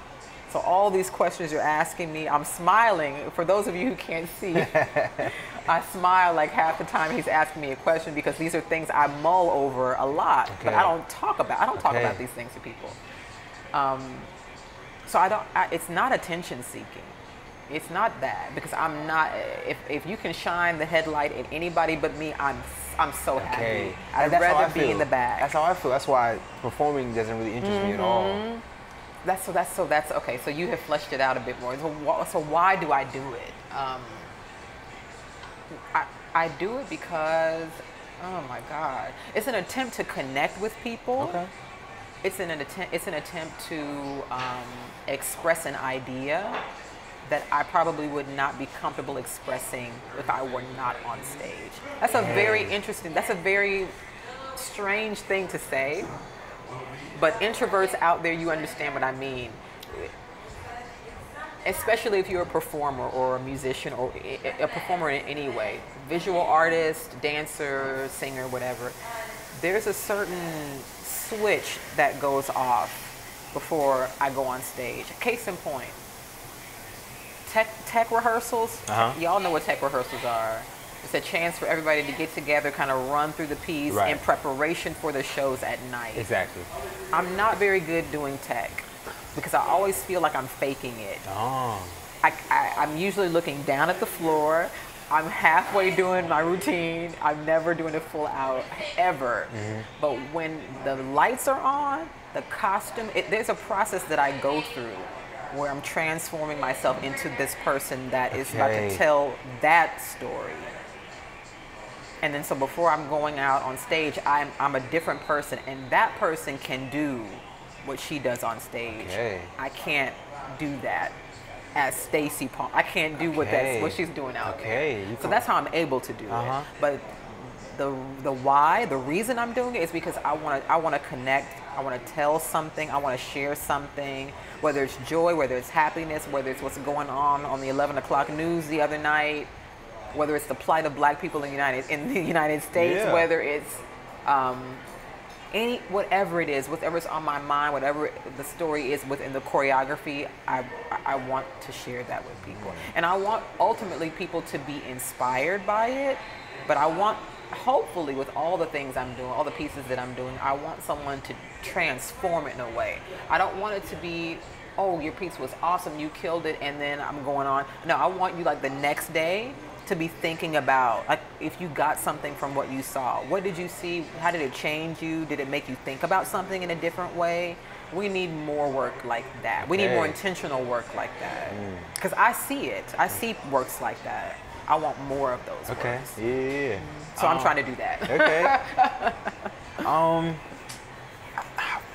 So all these questions you're asking me, I'm smiling. For those of you who can't see, I smile like half the time he's asking me a question because these are things I mull over a lot, but I don't talk about these things to people. So it's not attention seeking. It's not that, because I'm not. If you can shine the headlight at anybody but me, I'm so happy. I'd rather be in the back. That's how I feel. That's why performing doesn't really interest me at all. That's okay. So you have fleshed it out a bit more. So why do I do it? I do it because, oh my God, it's an attempt to connect with people. Okay. It's an attempt to express an idea that I probably would not be comfortable expressing if I were not on stage. That's a very strange thing to say. But introverts out there, you understand what I mean. Especially if you're a performer or a musician or a performer in any way. Visual artist, dancer, singer, whatever. There's a certain switch that goes off before I go on stage. Case in point, tech rehearsals. Y'all know what tech rehearsals are. It's a chance for everybody to get together, kind of run through the piece in preparation for the shows at night. Exactly. I'm not very good doing tech because I always feel like I'm faking it. I'm usually looking down at the floor. I'm halfway doing my routine. I'm never doing it full out, ever. But when the lights are on, the costume, there's a process that I go through where I'm transforming myself into this person that is about to tell that story. And then so before I'm going out on stage, I'm a different person, and that person can do what she does on stage. I can't do that as Stacey Paulin. I can't do what she's doing out there. So that's how I'm able to do it. But the reason I'm doing it is because I want to connect. I want to tell something. I want to share something. Whether it's joy, whether it's happiness, whether it's what's going on the 11 o'clock news the other night, whether it's the plight of black people in the United States, whether it's whatever it is, whatever's on my mind, whatever the story is within the choreography, I want to share that with people. And I want ultimately people to be inspired by it, but I want, hopefully with all the things I'm doing, all the pieces that I'm doing, I want someone to transform it in a way. I don't want it to be, oh, your piece was awesome, you killed it, and then I'm going on. No, I want you like the next day to be thinking about, like, if you got something from what you saw. What did you see? How did it change you? Did it make you think about something in a different way? We need more work like that. We need more intentional work like that. Because I see it. I see works like that. I want more of those works. So I'm trying to do that.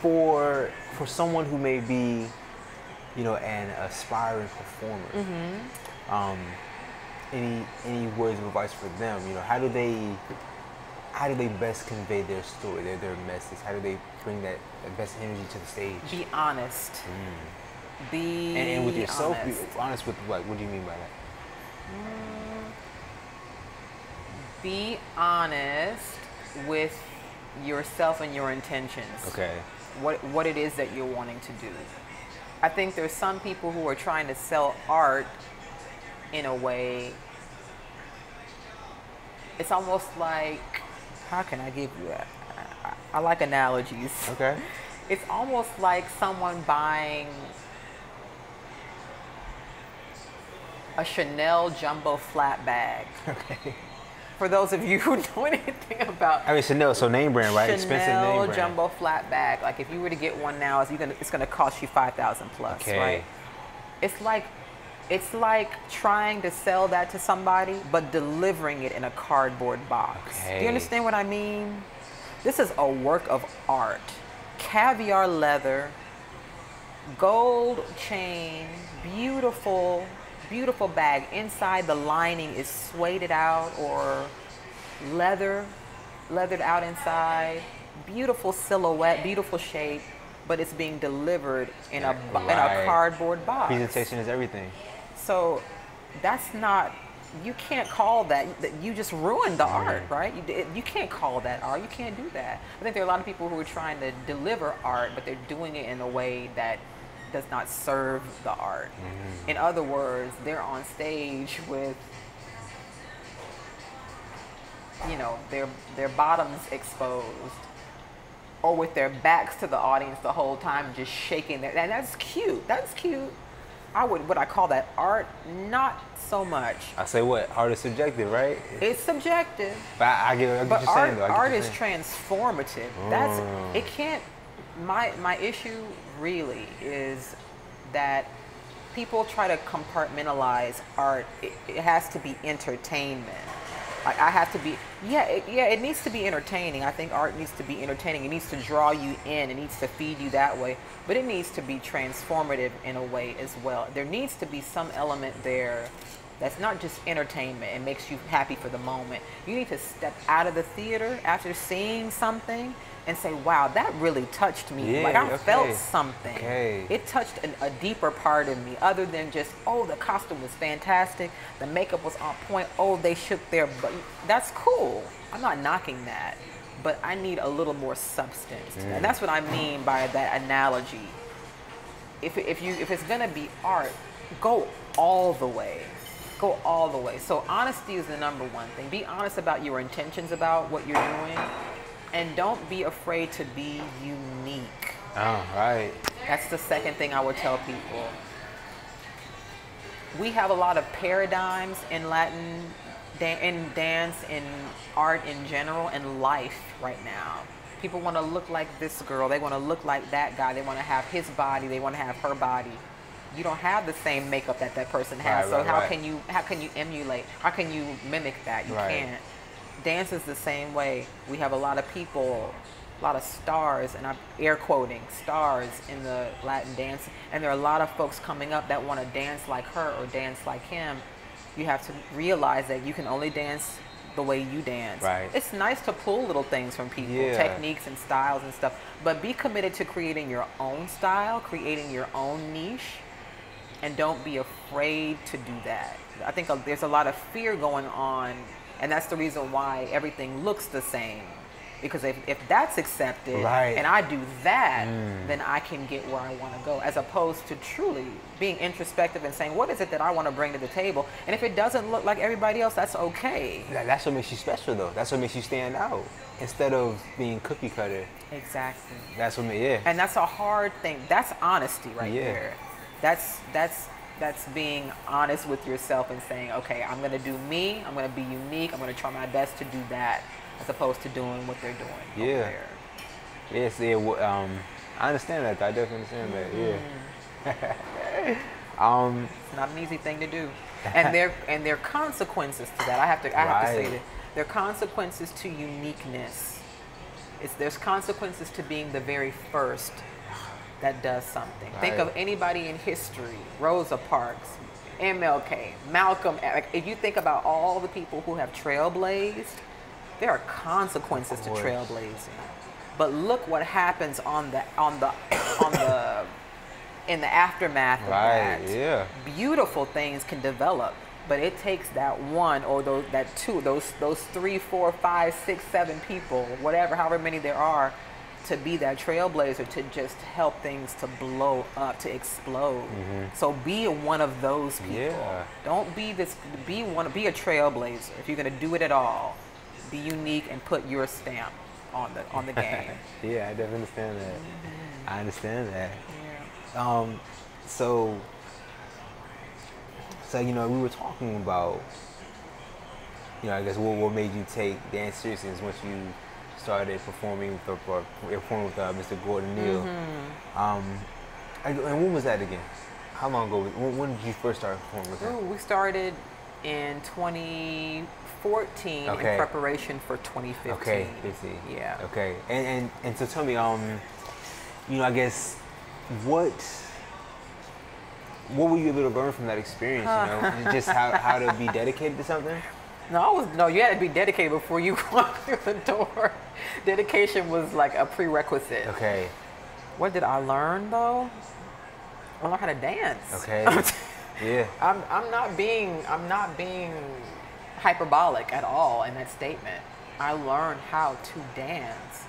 For someone who may be, an aspiring performer, any words of advice for them? How do they best convey their story, their message? How do they bring that best energy to the stage? Be honest. And with yourself, be honest with what? What do you mean by that? Be honest with yourself and your intentions. What it is that you're wanting to do. I think there's some people who are trying to sell art in a way. It's almost like how can I give you I like analogies. Okay. It's almost like someone buying a Chanel jumbo flat bag. Okay. For those of you who know anything about I mean, Chanel, so name brand, right? Expensive name Chanel brand. jumbo flat bag. Like if you were to get one now, it's gonna cost you $5,000 plus, Okay. right? It's like trying to sell that to somebody, but delivering it in a cardboard box. Okay. Do you understand what I mean? This is a work of art. Caviar leather, gold chain, beautiful, beautiful bag. Inside the lining is sueded out or leathered out inside. Beautiful silhouette, beautiful shape, but it's being delivered in a cardboard box. Presentation is everything. So that's not, you can't call that, you just ruined the art, right? You can't call that art, you can't do that. I think there are a lot of people who are trying to deliver art, but they're doing it in a way that does not serve the art. In other words, they're on stage with, you know, their bottoms exposed, or with their backs to the audience the whole time, just shaking their, and that's cute, that's cute. Would I call that art? Not so much. I say what? Art is subjective, right? It's subjective. But I get what But you're saying, though. art is transformative. That's, it can't, my issue really is that people try to compartmentalize art. It has to be entertainment. Like I have to be, it needs to be entertaining. I think art needs to be entertaining. It needs to draw you in. It needs to feed you that way. But it needs to be transformative in a way as well. There needs to be some element there that's not just entertainment and makes you happy for the moment. You need to step out of the theater after seeing something and say, wow, that really touched me. Yeah, like I okay. felt something. Okay. It touched a deeper part of me other than just, oh, the costume was fantastic. The makeup was on point. Oh, they shook their butt. That's cool. I'm not knocking that. But I need a little more substance. And that's what I mean by that analogy. If it's gonna be art, go all the way. Go all the way. So honesty is the number one thing. Be honest about your intentions about what you're doing. And don't be afraid to be unique. Oh, right. That's the second thing I would tell people. We have a lot of paradigms in Latin, in dance, in art in general, and life right now. People want to look like this girl. They want to look like that guy. They want to have his body. They want to have her body. You don't have the same makeup that that person has. So how can you emulate? How can you mimic that? You can't. Dance is the same way. We have a lot of people, a lot of stars, and I'm air quoting, stars in the Latin dance. And there are a lot of folks coming up that want to dance like her or dance like him. You have to realize that you can only dance the way you dance. Right. It's nice to pull little things from people, techniques and styles and stuff, but be committed to creating your own style, creating your own niche, and don't be afraid to do that. I think there's a lot of fear going on. And that's the reason why everything looks the same. Because if that's accepted and I do that, then I can get where I want to go. As opposed to truly being introspective and saying, what is it that I want to bring to the table? And if it doesn't look like everybody else, that's okay. That's what makes you special, though. That's what makes you stand out. Instead of being cookie cutter. Exactly. That's what makes, And that's a hard thing. That's honesty right there. That's being honest with yourself and saying, okay, I'm going to do me, I'm going to be unique, I'm going to try my best to do that, as opposed to doing what they're doing over there. Yes, I understand that. I definitely understand that, It's not an easy thing to do. And there are consequences to that. I have to say that. There are consequences to uniqueness. There's consequences to being the very first that does something. Think of anybody in history, Rosa Parks, MLK, Malcolm. If you think about all the people who have trailblazed, there are consequences to trailblazing. But look what happens in the aftermath of that. Beautiful things can develop, but it takes that one or those 3, 4, 5, 6, 7 people, whatever, however many there are, to be that trailblazer, to just help things to blow up, to explode. So be one of those people. Don't be a trailblazer. If you're gonna do it at all, be unique and put your stamp on the game. Yeah, I definitely understand that. I understand that. Yeah. So you know, we were talking about, you know, I guess what made you take dance seriously is once you started performing with Mr. Gordon Neal. And when was that again? How long ago? When did you first start performing with him? We started in 2014 in preparation for 2015. Okay, 15. Yeah. Okay, and so tell me, you know, I guess what were you able to learn from that experience? You know, just how to be dedicated to something. No, you had to be dedicated before you walked through the door. Dedication was like a prerequisite. Okay. What did I learn though? I learned how to dance. Okay. Yeah. I'm not being hyperbolic at all in that statement. I learned how to dance.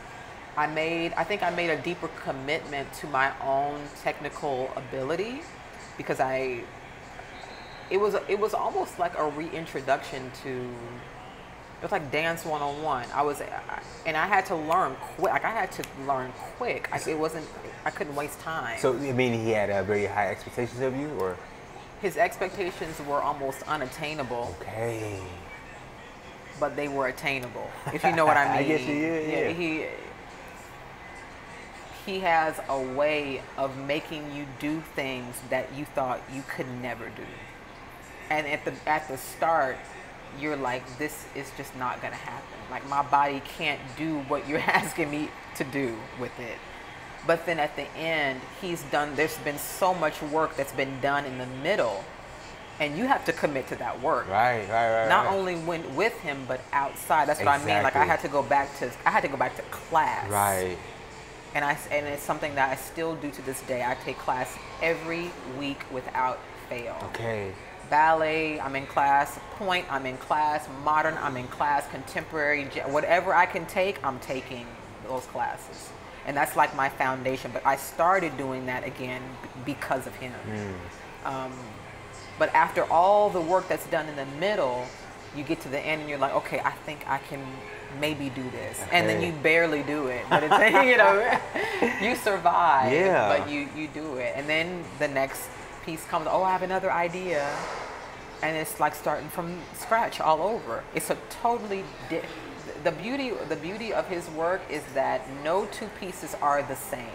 I think I made a deeper commitment to my own technical ability because it was almost like a reintroduction to, it was like dance 101. I had to learn quick. Like I had to learn quick. I couldn't waste time. So you mean he had very high expectations of you, or? His expectations were almost unattainable. Okay. But they were attainable, if you know what I mean. I guess yeah. He has a way of making you do things that you thought you could never do. And at the start, you're like, this is just not gonna happen. Like my body can't do what you're asking me to do with it. But then at the end, there's been so much work that's been done in the middle, and you have to commit to that work. Right. Not only with him, but outside. That's what I mean. Like I had to go back to class. Right. And it's something that I still do to this day. I take class every week without fail. Okay. Ballet, I'm in class. Point, I'm in class. Modern, I'm in class. Contemporary, whatever I can take, I'm taking those classes. And that's like my foundation. But I started doing that again because of him. But after all the work that's done in the middle, you get to the end and you're like, okay, I think I can maybe do this. Okay. And then you barely do it. But it's, you know, you survive. Yeah. But you do it. And then the next piece comes, oh, I have another idea. And it's like starting from scratch all over. It's a totally the beauty of his work is that no two pieces are the same.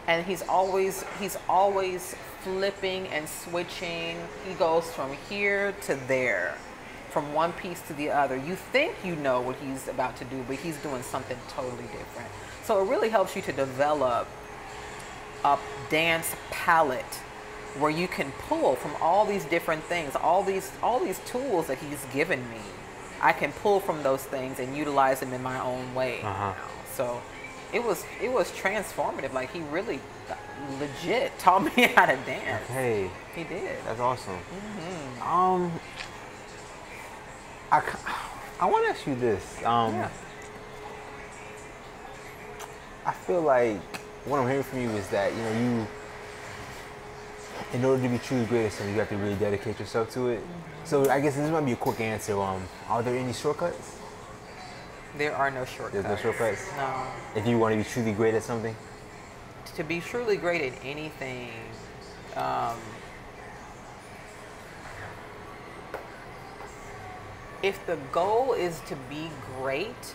And he's always flipping and switching. He goes from here to there, from one piece to the other. You think you know what he's about to do, but he's doing something totally different. So it really helps you to develop a dance palette where you can pull from all these different things, all these tools that he's given me. I can pull from those things and utilize them in my own way. So it was transformative. Like he really legit taught me how to dance. Okay. He did. That's awesome. I want to ask you this. Yeah. I feel like what I'm hearing from you is that, you know, in order to be truly great at something, you have to really dedicate yourself to it. So I guess this might be a quick answer. Are there any shortcuts? There are no shortcuts. There's no shortcuts? No. If you want to be truly great at something? To be truly great at anything, if the goal is to be great,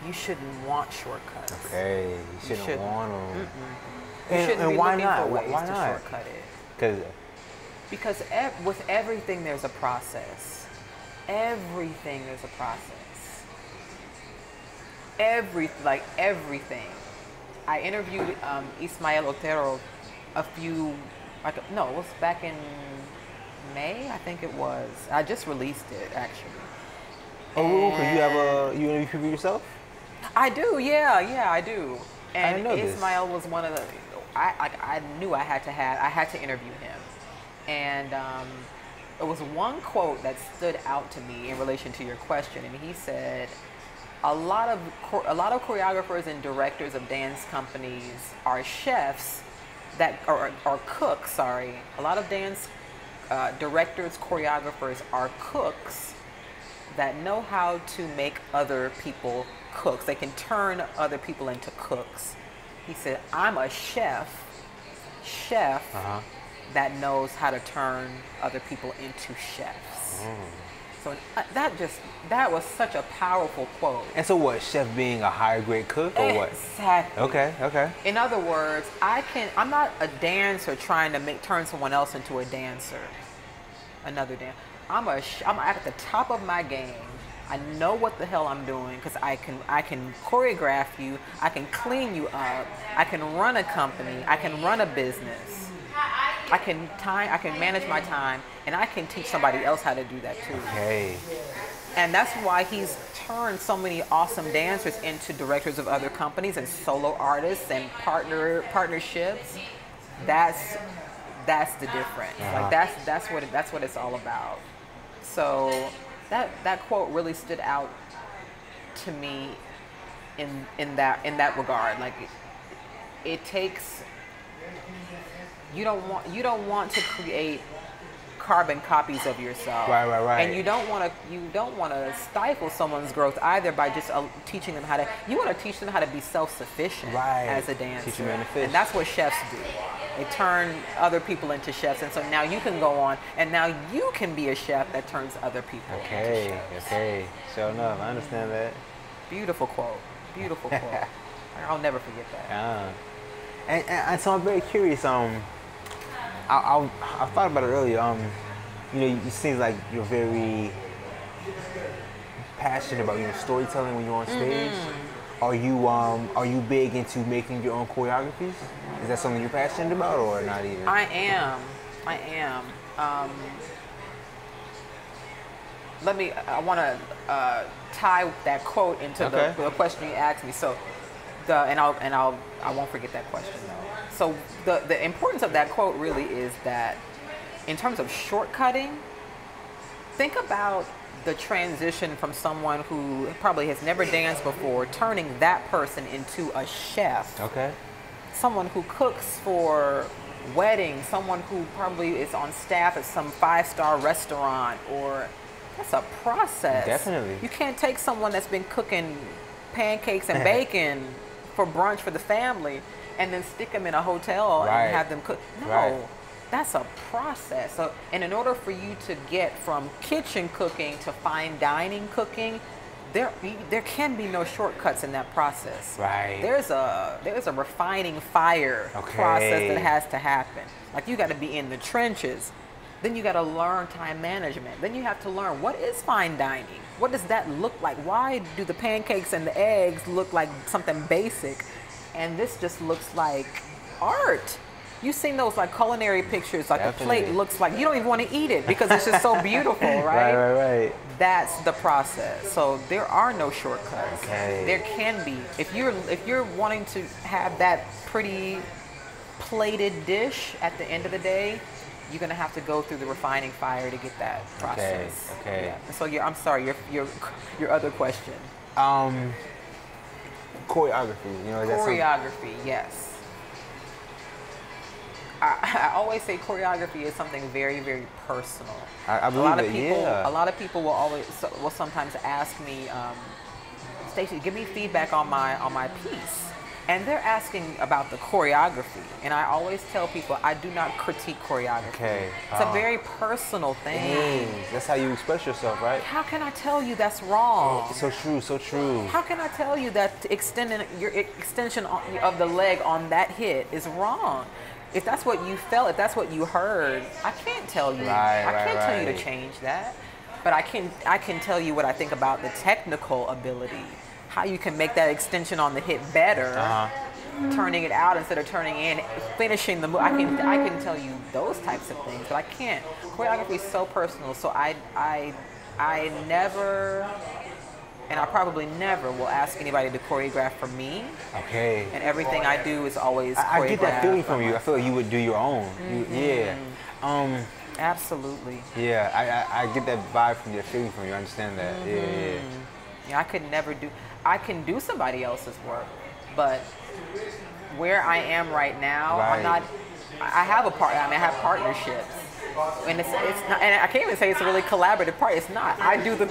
you shouldn't want shortcuts. Okay, you shouldn't want them. You shouldn't be why looking not? for ways Why to not? shortcut it. Because with everything, there's a process. Everything is a process. Everything. I interviewed Ismael Otero it was back in May, I think it was. I just released it, actually. Oh, because you interview people yourself? I do, yeah, I do. And I didn't know Ismael was one of the, I knew I had to interview him. And it was one quote that stood out to me in relation to your question, and he said, a lot of choreographers and directors of dance companies are chefs or cooks, sorry. A lot of dance directors, choreographers are cooks that know how to make other people cooks. They can turn other people into cooks. He said, I'm a chef that knows how to turn other people into chefs. So that was such a powerful quote. And so what, chef being a higher grade cook or what? Exactly. Okay. In other words, I'm not a dancer trying to turn someone else into a dancer. Another dancer. I'm at the top of my game. I know what the hell I'm doing because I can choreograph you, I can clean you up, I can run a company, I can run a business, I can manage my time, and I can teach somebody else how to do that too. Okay. And that's why he's turned so many awesome dancers into directors of other companies and solo artists and partnerships. That's the difference. Like that's what it's all about. So that quote really stood out to me in that regard. Like it takes, you don't want to create carbon copies of yourself. Right. And you don't want to stifle someone's growth either by just teaching them how to. You want to teach them how to be self-sufficient as a dancer. Teach them how to fish. And that's what chefs do. They turn other people into chefs, and so now you can go on, and now you can be a chef that turns other people into chefs. Okay. Sure enough, I understand that. Beautiful quote. I'll never forget that. And so I'm very curious. I thought about it earlier. It seems like you're very passionate about storytelling when you're on stage. Are you big into making your own choreographies? Is that something you're passionate about, or not even? I am. I want to tie that quote into the question you asked me. So, I won't forget that question though. So the importance of that quote really is that in terms of shortcutting, think about the transition from someone who probably has never danced before, turning that person into a chef. Okay. Someone who cooks for weddings, someone who probably is on staff at some 5-star restaurant, or that's a process. Definitely. You can't take someone that's been cooking pancakes and bacon for brunch for the family and then stick them in a hotel and have them cook. No. That's a process. So, and in order for you to get from kitchen cooking to fine dining cooking, there can be no shortcuts in that process. Right. There's a refining fire process that has to happen. Like you got to be in the trenches. Then you got to learn time management. Then you have to learn what is fine dining. What does that look like? Why do the pancakes and the eggs look like something basic, and this just looks like art? You've seen those like culinary pictures, like the plate looks like you don't even want to eat it because it's just so beautiful, right? Right. That's the process. So there are no shortcuts. Okay. There can be. If you're wanting to have that pretty plated dish at the end of the day, you're gonna have to go through the refining fire to get that process. Okay. Yeah. So I'm sorry. Your other question. Choreography. Choreography. Yes. I always say choreography is something very, very personal. I believe A lot of people will sometimes ask me, Stacey, give me feedback on my piece, and they're asking about the choreography. And I always tell people I do not critique choreography. Okay. It's a very personal thing. That's how you express yourself, right? How can I tell you that's wrong? Oh, so true, so true. How can I tell you that your extension of the leg on that hit is wrong? If that's what you felt, if that's what you heard, I can't tell you. I can't tell you to change that. But I can tell you what I think about the technical ability, how you can make that extension on the hit better, turning it out instead of turning in, finishing the move. I can tell you those types of things, but I can't. Choreography is so personal, so I never, and I probably never will ask anybody to choreograph for me. Okay. And everything I do is always choreographed. I get that feeling from you. I feel like you would do your own. Absolutely. Yeah, I get that vibe from your feeling from you. I understand that. Yeah, I could never do. I can do somebody else's work, but where I am right now, I'm not. I have I have partnerships, And it's not, and I can't even say it's a really collaborative part. It's not. I do the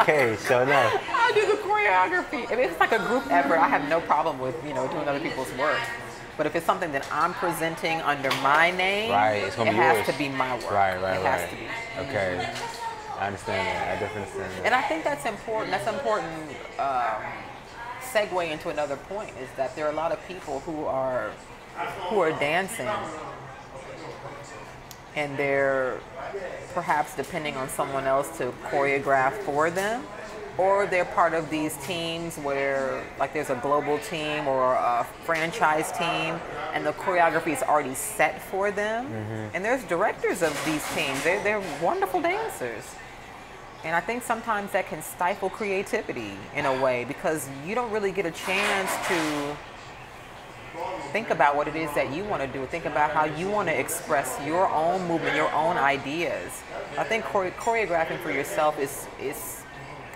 Okay, so no. I do the choreography. If it's like a group effort, I have no problem with doing other people's work. But if it's something that I'm presenting under my name, Right, it's gonna it be has yours. to be my work. Right, It has to be. Okay, I understand that. I definitely understand that. And I think that's important. That's an important segue into another point, is that there are a lot of people who are dancing, and they're perhaps depending on someone else to choreograph for them, or they're part of these teams where, like, there's a global team or a franchise team, and the choreography is already set for them. And there's directors of these teams. They're wonderful dancers. And I think sometimes that can stifle creativity in a way, because you don't really get a chance to think about what it is that you want to do. Think about how you want to express your own movement, your own ideas. I think choreographing for yourself is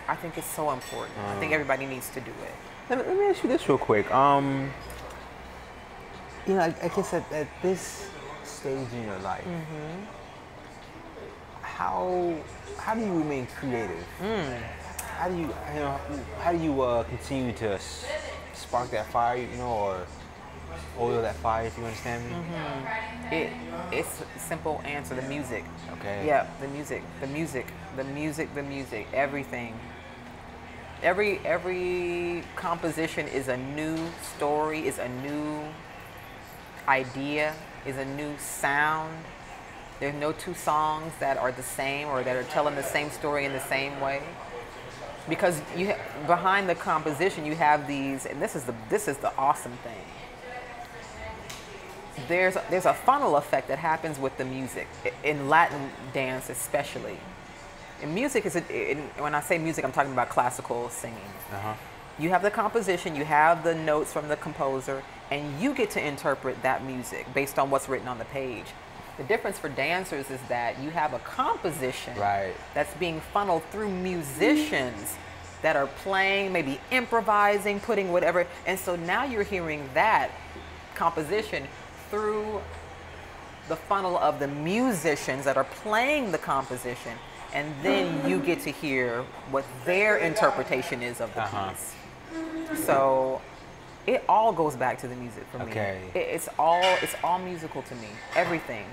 I think it's so important. I think everybody needs to do it. Let me ask you this real quick. I guess at this stage in your life, how do you remain creative? How do you continue to spark that fire, or oil that fire, if you understand me? It's a simple answer: the music. Okay. Yeah, the music, everything. Every composition is a new story, is a new idea, is a new sound. There's no two songs that are the same or that are telling the same story in the same way. Because behind the composition you have these, and this is the awesome thing. There's a funnel effect that happens with the music in Latin dance, especially. And music when I say music, I'm talking about classical singing. You have the composition, you have the notes from the composer, and you get to interpret that music based on what's written on the page. The difference for dancers is that you have a composition that's being funneled through musicians that are playing, maybe improvising, putting whatever. And so now you're hearing that composition through the funnel of the musicians that are playing the composition. And then you get to hear what their interpretation is of the piece. So it all goes back to the music for me. It's all musical to me. Everything.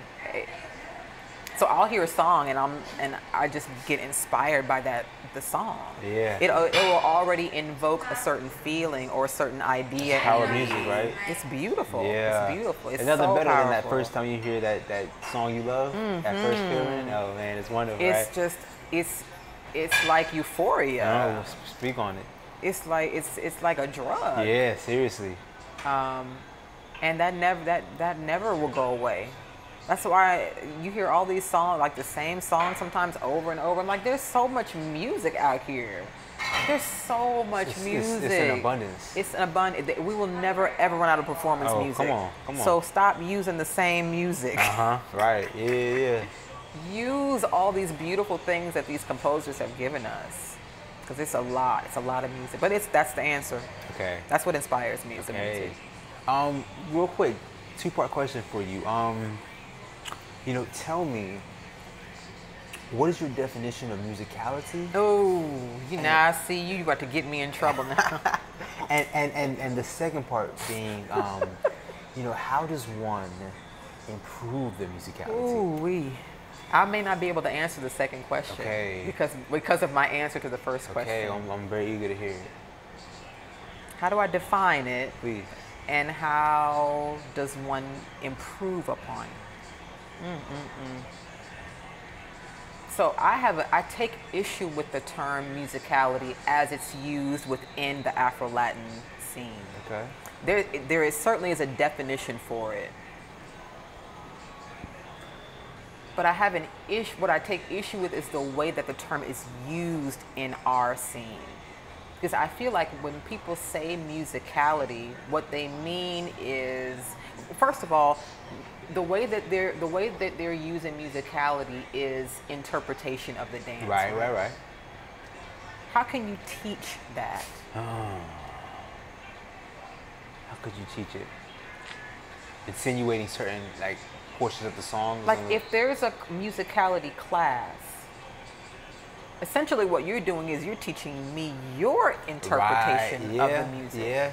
So I'll hear a song and I just get inspired by the song. Yeah. It will already invoke a certain feeling or a certain idea. It's power of music, right? It's beautiful. Yeah. It's beautiful. It's nothing so better powerful. than that first time you hear that song you love, that first feeling. Oh man, it's wonderful, It's right? just it's like euphoria. No, speak on it. It's like a drug. Yeah, seriously. And that never will go away. That's why you hear all these songs, like the same song sometimes over and over. I'm like, there's so much music out here. There's so much music. It's an abundance. It's an abundance. We will never ever run out of performance music. Come on. So stop using the same music. Right. Yeah. Use all these beautiful things that these composers have given us, because it's a lot. It's a lot of music. But that's the answer. Okay. That's what inspires me, is the music. Real quick, two-part question for you. Tell me, what is your definition of musicality? Oh, I see you about to get me in trouble now. and the second part being, how does one improve the musicality? I may not be able to answer the second question. Okay. Because of my answer to the first question. Okay, I'm very eager to hear it. How do I define it? Please. And how does one improve upon it? So I take issue with the term musicality as it's used within the Afro-Latin scene. Okay. There certainly is a definition for it. But what I take issue with is the way that the term is used in our scene. Because I feel like when people say musicality, what they mean is, first of all, the way that they're using musicality is interpretation of the dance. Right. How can you teach that? How could you teach it? Insinuating certain portions of the songs? Like if there's a musicality class, essentially what you're doing is you're teaching me your interpretation of the music. Yeah.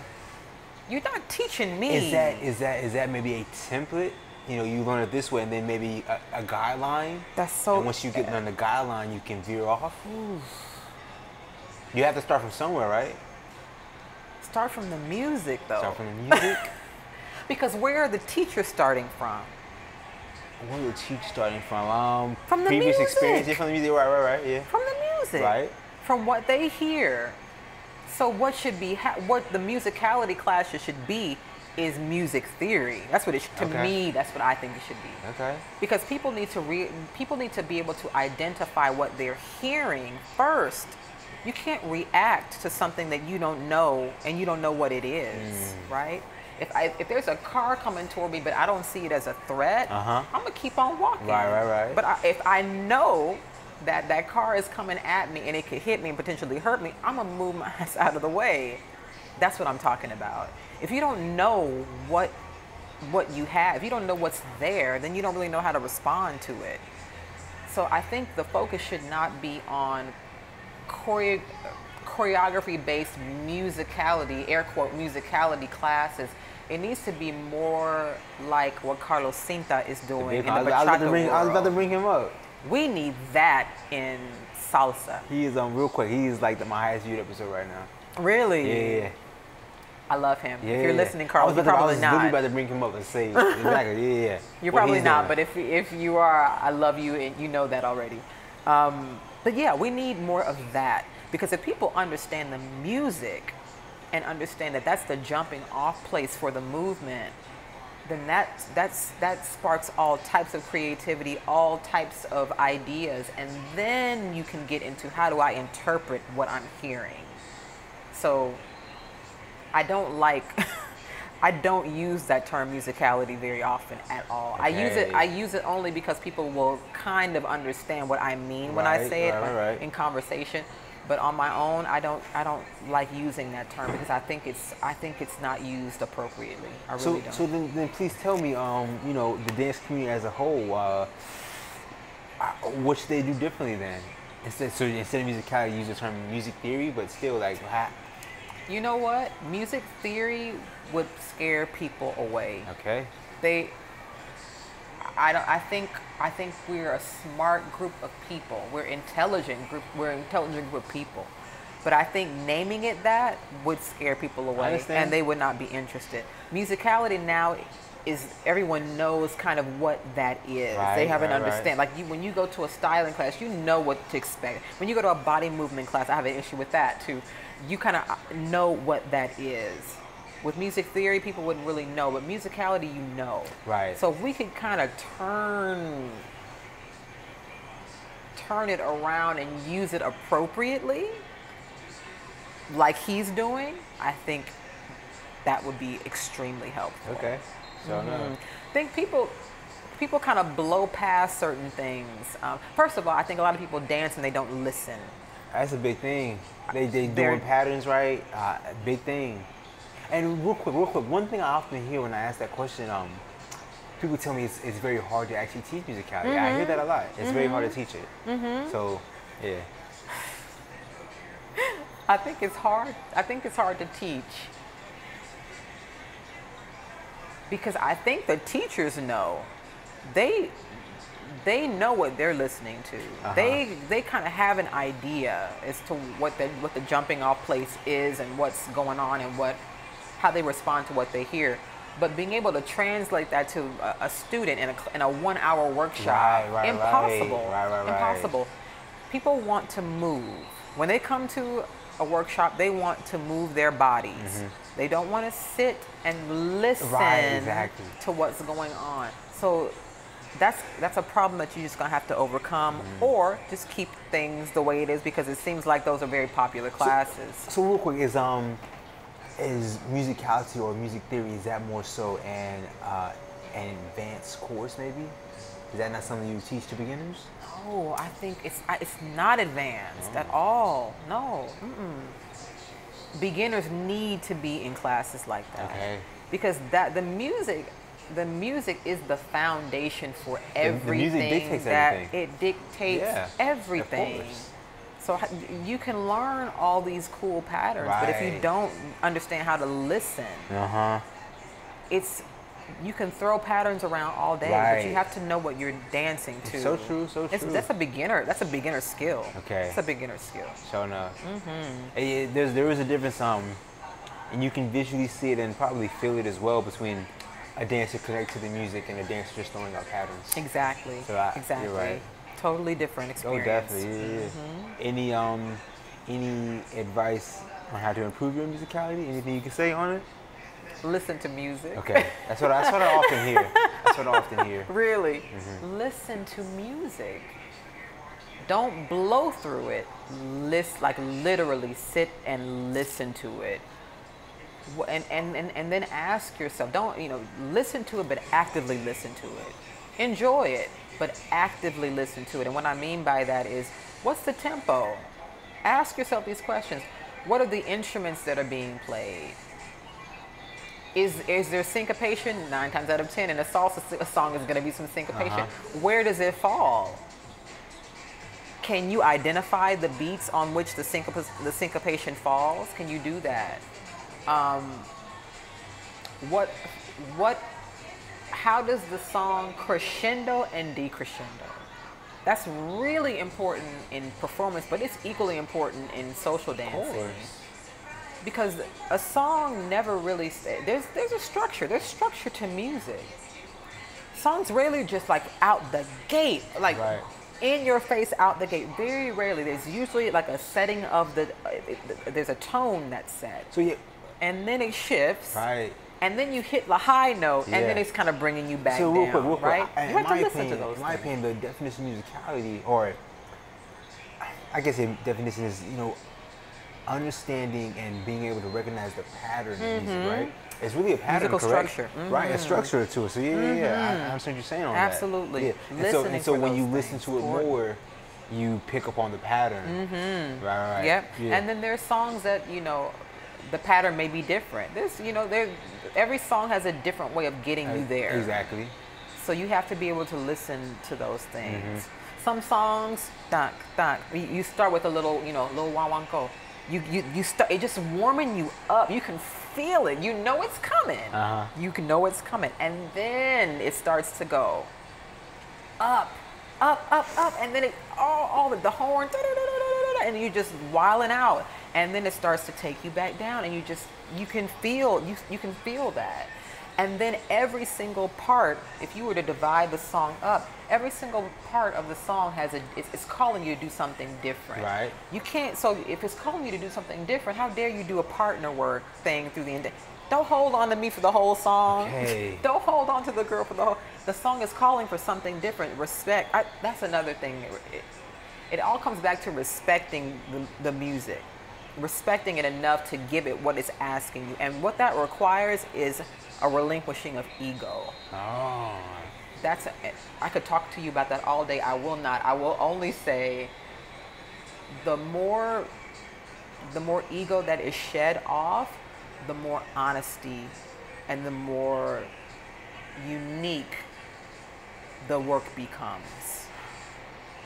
You're not teaching me. Is that maybe a template? You know, you learn it this way, and then maybe a guideline. That's so. And once you get on the guideline, you can veer off. You have to start from somewhere, right? Start from the music, though. Start from the music. Because where are the teachers starting from? Where are the teachers starting from? From the previous music. experience, yeah, from the music, right, yeah. From the music. Right. From what they hear. So what should be, what the musicality class should be is music theory. That's what it should, to me, that's what I think it should be. Okay. Because people need to be able to identify what they're hearing first. You can't react to something that you don't know and you don't know what it is, right? If there's a car coming toward me but I don't see it as a threat, I'm gonna keep on walking. Right. But if I know that that car is coming at me and it could hit me and potentially hurt me, I'm gonna move my ass out of the way. That's what I'm talking about. If you don't know what you have, if you don't know what's there, then you don't really know how to respond to it. So I think the focus should not be on choreography-based musicality, air quote, musicality classes. It needs to be more like what Carlos Cinta is doing in the bachata world. I was about to bring him up. We need that in salsa. He is real quick. He is like my highest viewed episode right now. Really? Yeah. I love him. Yeah. If you're listening, Carlos, you're I probably was not. really about to bring him up and say exactly. Yeah. You're probably not, but if you are, I love you, and you know that already. But yeah, we need more of that, because if people understand the music and understand that that's the jumping off place for the movement, then that sparks all types of creativity, all types of ideas, and then you can get into how do I interpret what I'm hearing. So I don't I don't use that term musicality very often at all. Okay. I use it only because people will kind of understand what I mean when I say it in conversation. But on my own, I don't like using that term because I think it's not used appropriately. I really don't. So then please tell me, you know, the dance community as a whole, what should they do differently then? Instead of musicality, use the term music theory, but still like. You know what? Music theory would scare people away. Okay. I think we're a smart group of people. We're an intelligent group of people. But I think naming it that would scare people away, and they would not be interested. Musicality now is everyone knows kind of what that is. They have an understanding. Like when you go to a styling class, you know what to expect. When you go to a body movement class, I have an issue with that too. You kind of know what that is. With music theory, people wouldn't really know, but musicality, you know. Right. So if we could kind of turn it around and use it appropriately, like he's doing, I think that would be extremely helpful. Okay. So I think people kind of blow past certain things. First of all, I think a lot of people dance and they don't listen. That's a big thing. They doing patterns right. Big thing. And real quick, one thing I often hear when I ask that question, people tell me it's very hard to actually teach musicality. I hear that a lot. It's very hard to teach it. So, yeah. I think it's hard. I think it's hard to teach because I think the teachers know. They know what they're listening to. They kind of have an idea as to what the jumping off place is and what's going on and how they respond to what they hear. But being able to translate that to a student in a 1 hour workshop, impossible. Impossible. People want to move. When they come to a workshop, they want to move their bodies. They don't want to sit and listen to what's going on. So that's a problem that you're just gonna have to overcome, or just keep things the way it is, because it seems like those are very popular classes. So real quick, is musicality or music theory, is that more so an advanced course maybe? Is that not something you teach to beginners? No, I think it's not advanced at all. No. Beginners need to be in classes like that. Okay. Because the music the music is the foundation for The everything. music dictates that everything. It dictates Yeah, everything. of course. So you can learn all these cool patterns, but if you Right. don't understand how to listen, Uh-huh. you can throw patterns around all day, but you Right. have to know what you're dancing to. So true, so true. That's a beginner. That's a beginner skill. Okay. It's a beginner skill. Sure enough. There is a difference, and you can visually see it and probably feel it as well between a dancer connect to the music and a dancer just throwing out patterns. Exactly. So exactly. you're right. Totally different Oh, experience. definitely. Yeah. Any advice on how to improve your musicality? Anything you can say on it? Listen to music. Okay, that's what I often hear. That's what I often hear. Really, listen to music. Don't blow through it. Like literally sit and listen to it. And then ask yourself, don't, listen to it, but actively listen to it. Enjoy it, but actively listen to it. And what I mean by that is, what's the tempo? Ask yourself these questions. What are the instruments that are being played? Is there syncopation? 9 times out of 10 in a salsa song is going to be some syncopation. Where does it fall? Can you identify the beats on which the syncopation falls? Can you do that? How does the song crescendo and decrescendo? That's really important in performance, but it's equally important in social dancing. Because a song never really there's a structure. There's structure to music. Songs rarely just like out the gate, like Right. in your face out the gate. Very rarely. There's usually like a setting of there's a tone that's set. So yeah, And then it shifts. right. And then you hit the high note, and then Yeah. it's kind of bringing you back So down, real quick, right? in You have to my listen opinion, to those in my things. opinion, the definition of musicality, or I guess the definition is, understanding and being able to recognize the pattern in music, right? It's really a pattern, Musical correct? structure. Right? A structure to it. So I understand what you're saying on Absolutely. that. Yeah. Listening And so for when those you listen things, to it more, you pick up on the pattern. Right. Yep. Yeah. And then there's songs that, the pattern may be different. Every song has a different way of getting you there. Exactly. So you have to be able to listen to those things. Some songs, you start with a little, little wawanko. You start, it just warming you up. You can feel it. You know it's coming. You can know it's coming. And then it starts to go up, and then all the horn, and you just wilding out. And then it starts to take you back down, and you can feel that. And then every single part, if you were to divide the song up, every single part of the song it's calling you to do something different. Right. You can't, so if it's calling you to do something different, how dare you do a partner work thing through the end? Don't hold on to me for the whole song. Okay. Don't hold on to the girl for the song is calling for something different. Respect, that's another thing. It all comes back to respecting the music. Respecting it enough to give it what it's asking you. And what that requires is a relinquishing of ego. Oh. I could talk to you about that all day. I will not. I will only say the more ego that is shed off, the more honesty and the more unique the work becomes.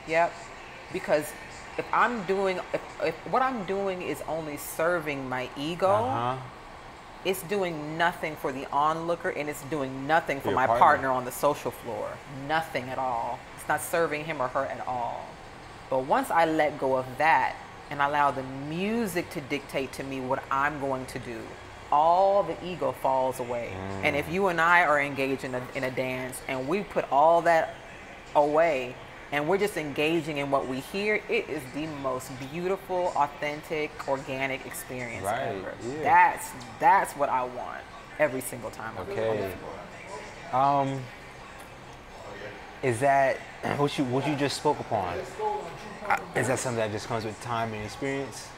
Yep. Because if what I'm doing is only serving my ego, it's doing nothing for the onlooker, and it's doing nothing for your my partner. partner on the social floor. Nothing at all. It's not serving him or her at all. But once I let go of that and allow the music to dictate to me what I'm going to do, all the ego falls away. And if you and I are engaged in a dance and we put all that away, and we're just engaging in what we hear, it is the most beautiful, authentic, organic experience ever. Yeah. That's what I want every single time. Okay. Is that what you just spoke upon? Is that something that just comes with time and experience?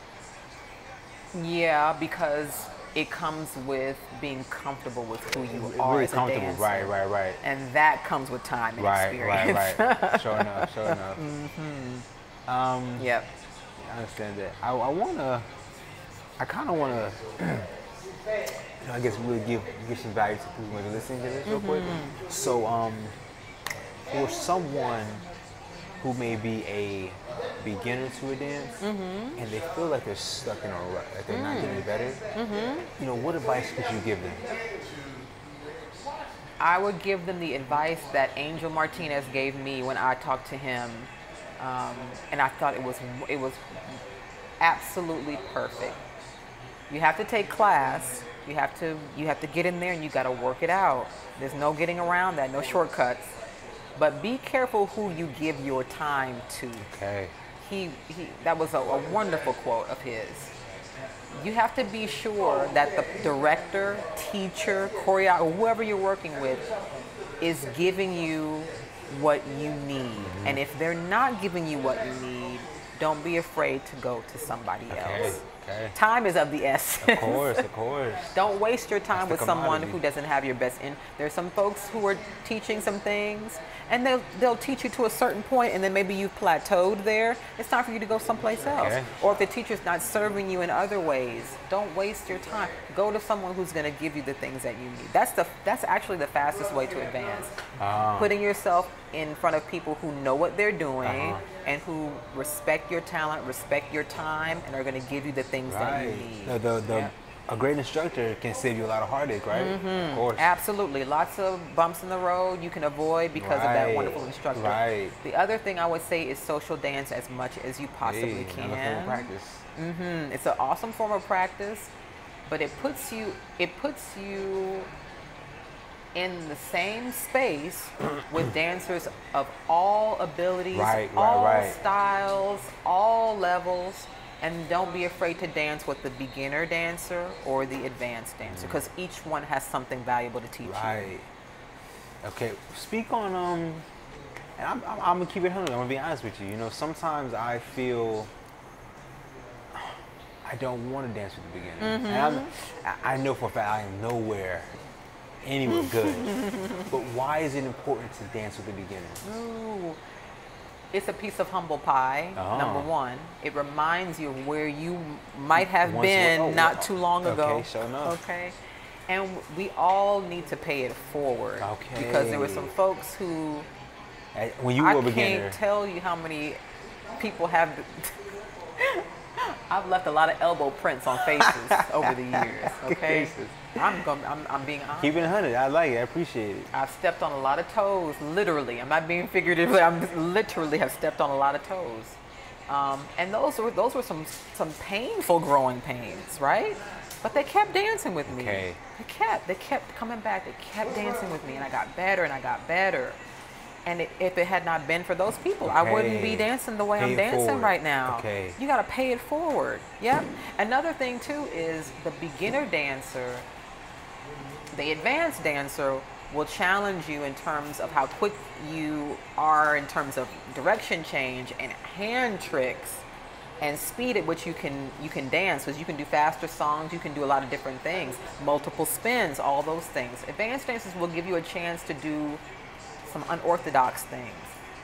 Yeah, because it comes with being comfortable with who you are Really as a comfortable, dancer. right. And that comes with time and experience. Right. Sure enough. Yep. I understand that. I kind of wanna I guess really give some value to people who are listening to this real quick. So, for someone who may be a beginner to a dance and they feel like they're stuck in a rut, like they're not getting better, you know, what advice could you give them? I would give them the advice that Angel Martinez gave me when I talked to him, and I thought it was absolutely perfect. You have to take class. You have to get in there and you got to work it out. There's no getting around that, no shortcuts. But be careful who you give your time to. Okay. That was a wonderful quote of his. You have to be sure that the director, teacher, choreographer, whoever you're working with is giving you what you need. And if they're not giving you what you need, don't be afraid to go to somebody else. Okay. Time is of the essence. Of course, of course. Don't waste your time with someone who doesn't have your best in. There's some folks who are teaching some things, and they'll teach you to a certain point, and then maybe you've plateaued there. It's time for you to go someplace else. Okay. Or if the teacher's not serving you in other ways, don't waste your time. Go to someone who's going to give you the things that you need. That's actually the fastest way to advance. Putting yourself in front of people who know what they're doing and who respect your talent, respect your time, and are going to give you the things that you need. A great instructor can save you a lot of heartache, right? Of course. Absolutely. Lots of bumps in the road you can avoid because of that wonderful instructor. Right. The other thing I would say is social dance as much as you possibly can. Another form of practice. It's an awesome form of practice, but it puts you in the same space with dancers of all abilities, all styles, all levels. And don't be afraid to dance with the beginner dancer or the advanced dancer, because each one has something valuable to teach you. Right. Okay. Speak on and I'm gonna keep it 100. I'm gonna be honest with you. You know, sometimes I feel I don't want to dance with the beginner. And I know for a fact I am nowhere anywhere good. But why is it important to dance with the beginner? Ooh. It's a piece of humble pie, number one. It reminds you of where you might have been not too long ago. Okay, sure enough. Okay. And we all need to pay it forward. Okay. Because there were some folks who, when you were a beginner, I can't tell you how many people have, I've left a lot of elbow prints on faces over the years, okay? I'm being honest. Keep it 100. I like it. I appreciate it. I've stepped on a lot of toes, literally. I'm not being figuratively. I literally have stepped on a lot of toes. And those were some painful growing pains, right? But they kept dancing with me. Okay. They kept coming back. They kept dancing with me, and I got better and I got better. And if it had not been for those people, I wouldn't be dancing the way I'm dancing right now. Okay. You got to pay it forward. Yep. Another thing too is the beginner dancer. The advanced dancer will challenge you in terms of how quick you are in terms of direction change and hand tricks and speed at which you can dance, because you can do faster songs, you can do a lot of different things, multiple spins, all those things. Advanced dancers will give you a chance to do some unorthodox things,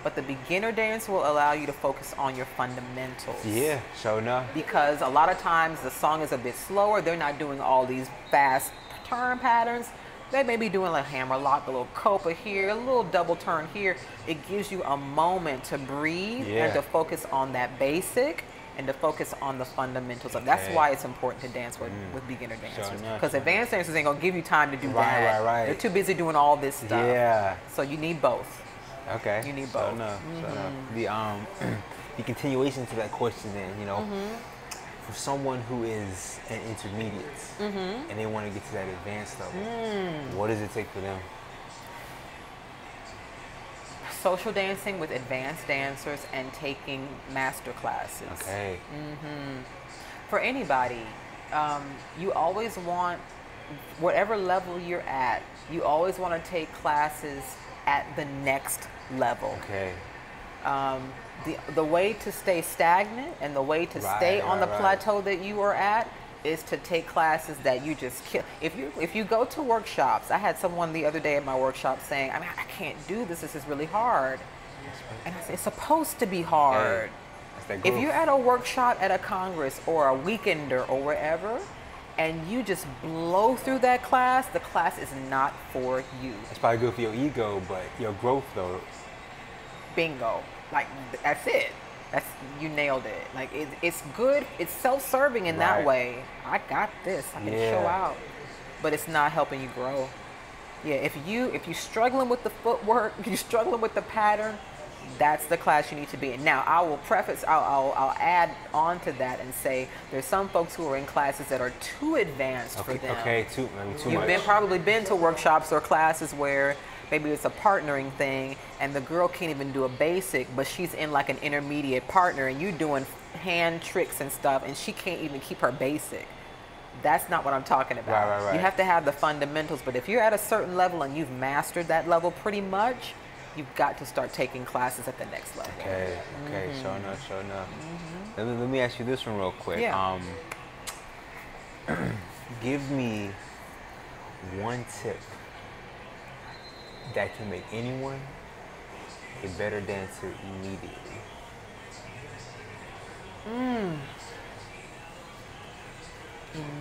but the beginner dance will allow you to focus on your fundamentals. Yeah, sure enough. Because a lot of times the song is a bit slower, they're not doing all these fast turn patterns. They may be doing like hammer lock, a little copa here, a little double turn here. It gives you a moment to breathe and to focus on that basic and to focus on the fundamentals. That's why it's important to dance with beginner dancers. Because advanced dancers ain't gonna give you time to do that. Right. They're too busy doing all this stuff. Yeah. So you need both. Okay. You need both. The continuation to that question then, you know, for someone who is an intermediate and they want to get to that advanced level, what does it take for them? Social dancing with advanced dancers and taking master classes. Okay. For anybody, you always want, whatever level you're at, you always want to take classes at the next level. Okay. The way to stay stagnant and the way to stay on the plateau that you are at is to take classes that you just kill. If you go to workshops, I had someone the other day at my workshop saying, I can't do this. This is really hard. And I said, it's supposed to be hard. If you're at a workshop at a congress or a weekender or wherever, and you just blow through that class, the class is not for you. It's probably good for your ego, but your growth though. Bingo. Like, that's it. You nailed it. Like, it's good. It's self-serving in that way. I got this. I can show out. But it's not helping you grow. Yeah, if you're struggling with the footwork, if you're struggling with the pattern, that's the class you need to be in. Now, I will preface, I'll add on to that and say there's some folks who are in classes that are too advanced for them. Okay, too much. You've probably been to workshops or classes where maybe it's a partnering thing and the girl can't even do a basic, but she's in like an intermediate partner and you doing hand tricks and stuff and she can't even keep her basic. That's not what I'm talking about. Right. You have to have the fundamentals, but if you're at a certain level and you've mastered that level pretty much, you've got to start taking classes at the next level. Okay, sure enough. Let me ask you this one real quick. Yeah. Give me one tip that can make anyone a better dancer immediately.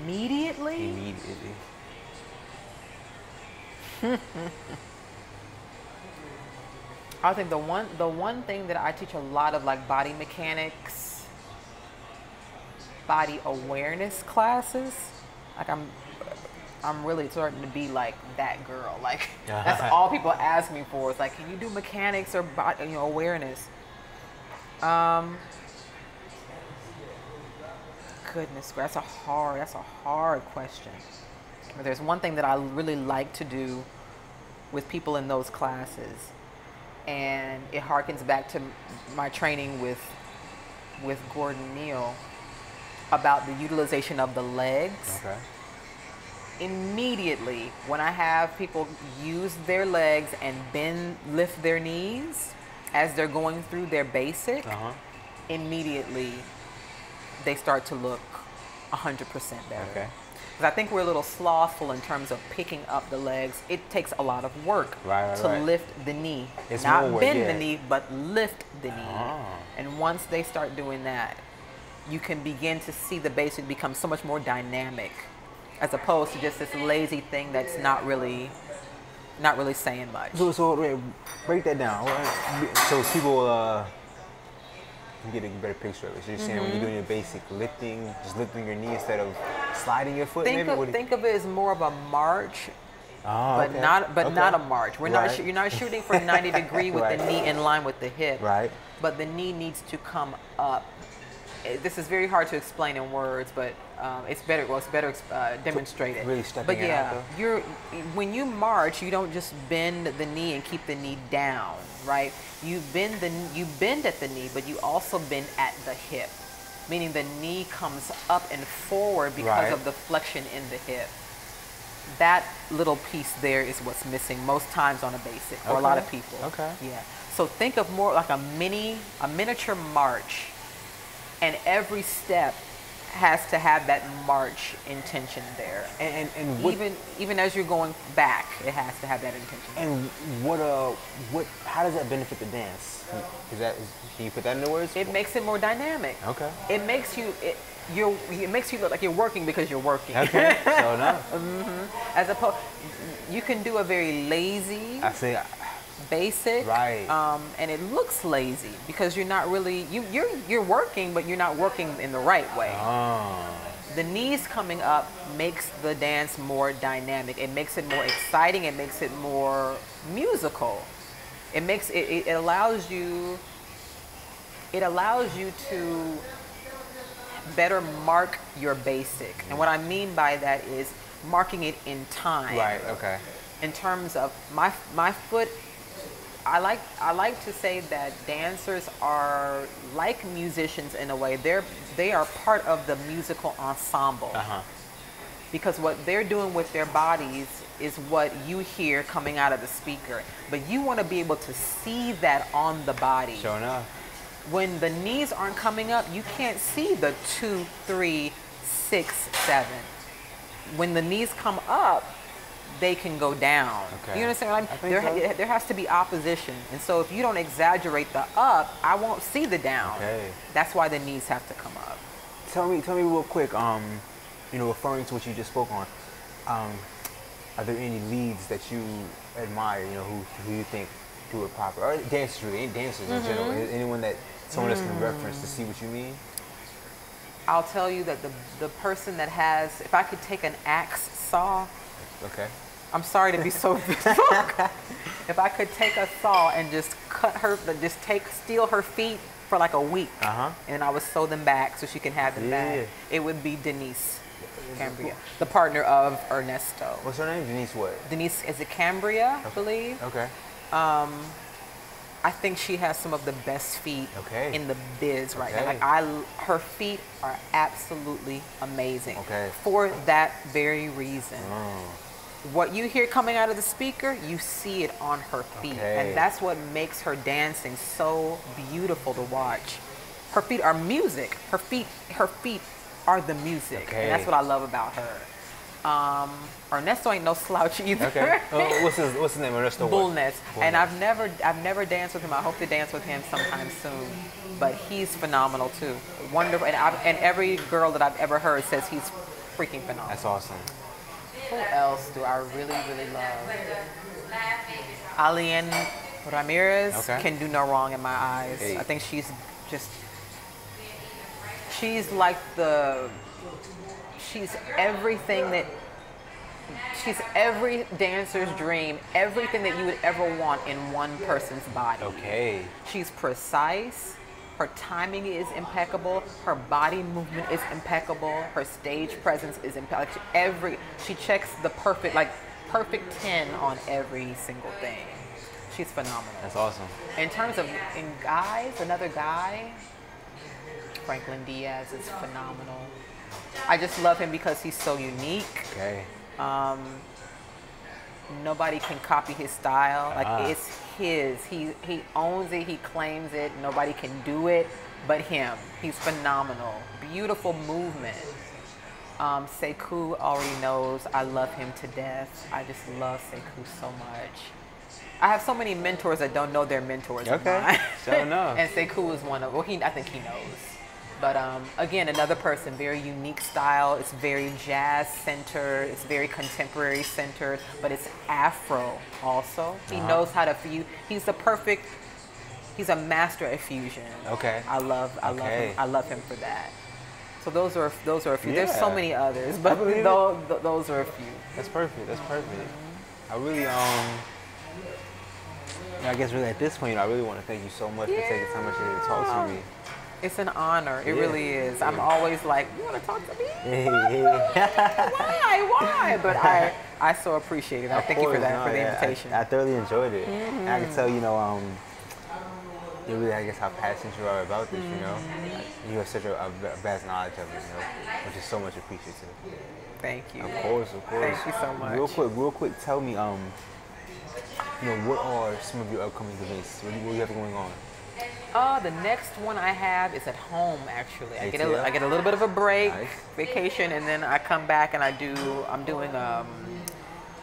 Immediately? Immediately. I think the one thing that I teach a lot of like body mechanics, body awareness classes. Like I'm really starting to be like that girl. Like that's all people ask me for. It's like, can you do mechanics or body, awareness? Goodness, that's a hard question. But there's one thing that I really like to do with people in those classes, and it harkens back to my training with Gordon Neal about the utilization of the legs. Okay. Immediately, when I have people use their legs and lift their knees as they're going through their basic, immediately they start to look 100% better. Okay. Because I think we're a little slothful in terms of picking up the legs. It takes a lot of work to lift the knee. It's not more bend work, the knee, but lift the knee. And once they start doing that, you can begin to see the basic become so much more dynamic, as opposed to just this lazy thing that's not really saying much. So wait, break that down. So people get a better picture of it. So you're saying when you're doing your basic lifting, just lifting your knee instead of sliding your foot. Think of it as more of a march, but okay. not a march. You're not shooting for 90 degree with the knee in line with the hip. Right. But the knee needs to come up. This is very hard to explain in words, but it's better demonstrated. Really stepping but out, yeah, when you march, you don't just bend the knee and keep the knee down, right? You bend at the knee, but you also bend at the hip, meaning the knee comes up and forward because of the flexion in the hip. That little piece there is what's missing most times on a basic for a lot of people. Okay. Yeah. So think of more like a miniature march, and every step has to have that march intention there. And even as you're going back, it has to have that intention. And how does that benefit the dance? Can you put that into words? It makes it more dynamic. Okay. It makes you look like you're working because you're working. Okay. So no. As opposed, you can do a very lazy. Basic, right? And it looks lazy because you're not really you're working, but you're not working in the right way. The knees coming up makes the dance more dynamic. It makes it more exciting. It makes it more musical. It allows you to better mark your basic. And what I mean by that is marking it in time. Right. Okay. In terms of my foot. I like to say that dancers are like musicians in a way. They are part of the musical ensemble. Because what they're doing with their bodies is what you hear coming out of the speaker. But you want to be able to see that on the body. Sure enough. When the knees aren't coming up, you can't see the 2, 3, 6, 7. When the knees come up, they can go down. Okay. You understand what I mean? There has to be opposition. And so if you don't exaggerate the up, I won't see the down. Okay. That's why the knees have to come up. Tell me real quick, referring to what you just spoke on, are there any leads that you admire, who you think do it proper? Or dancers, really, dancers in general. Anyone that someone else can reference to see what you mean? I'll tell you that the person that has, if I could take an axe saw, Okay. I'm sorry to be so visual. If I could take a saw and just steal her feet for like a week, and I would sew them back so she can have them back, it would be Denise Cambria, the partner of Ernesto. What's her name? Denise what? Denise, is it Cambria, I believe? Okay. I think she has some of the best feet in the biz right now. Okay. Like her feet are absolutely amazing. Okay. For that very reason. What you hear coming out of the speaker, you see it on her feet. And that's what makes her dancing so beautiful to watch. Her feet are music. Her feet are the music. And that's what I love about her. Ernesto ain't no slouch either. Okay. What's his name? Ernesto Bullness. And I've never danced with him. I hope to dance with him sometime soon. But he's phenomenal too. Wonderful. And every girl that I've ever heard says he's freaking phenomenal. That's awesome. Who else do I really, really love? Alien Ramirez can do no wrong in my eyes. I think she's every dancer's dream, everything that you would ever want in one person's body. Okay. She's precise. Her timing is impeccable. Her body movement is impeccable. Her stage presence is impeccable. She checks the perfect 10 on every single thing. She's phenomenal. That's awesome. In terms of guys, another guy, Franklin Diaz is phenomenal. I just love him because he's so unique. Okay. Nobody can copy his style. Like it's his. He owns it. He claims it. Nobody can do it but him. He's phenomenal. Beautiful movement. Sekou already knows I love him to death. I just love Sekou so much. I have so many mentors that don't know they're mentors of mine. Sure enough. And Sekou is one of. Well, I think he knows. But again, another person, very unique style. It's very jazz-centered. It's very contemporary-centered, but it's Afro also. He knows how to fuse. He's a master at fusion. Okay. I love him. I love him for that. So those are a few. There's so many others, but those are a few. That's perfect. That's perfect. I really I guess really at this point, I really want to thank you so much for taking time out to talk to me. It's an honor. It really is. I'm always like, you want to talk to me? Why? But I so appreciate it. I thank you for that, for the invitation. I thoroughly enjoyed it. And I can tell, you really, I guess, how passionate you are about this, You have such a vast knowledge of it, which is so much appreciated. Thank you. Of course. Thank you so much. Real quick, tell me, what are some of your upcoming events? What do you have going on? The next one I have is at home, actually. I get a little bit of a break, vacation, and then I come back and I'm doing a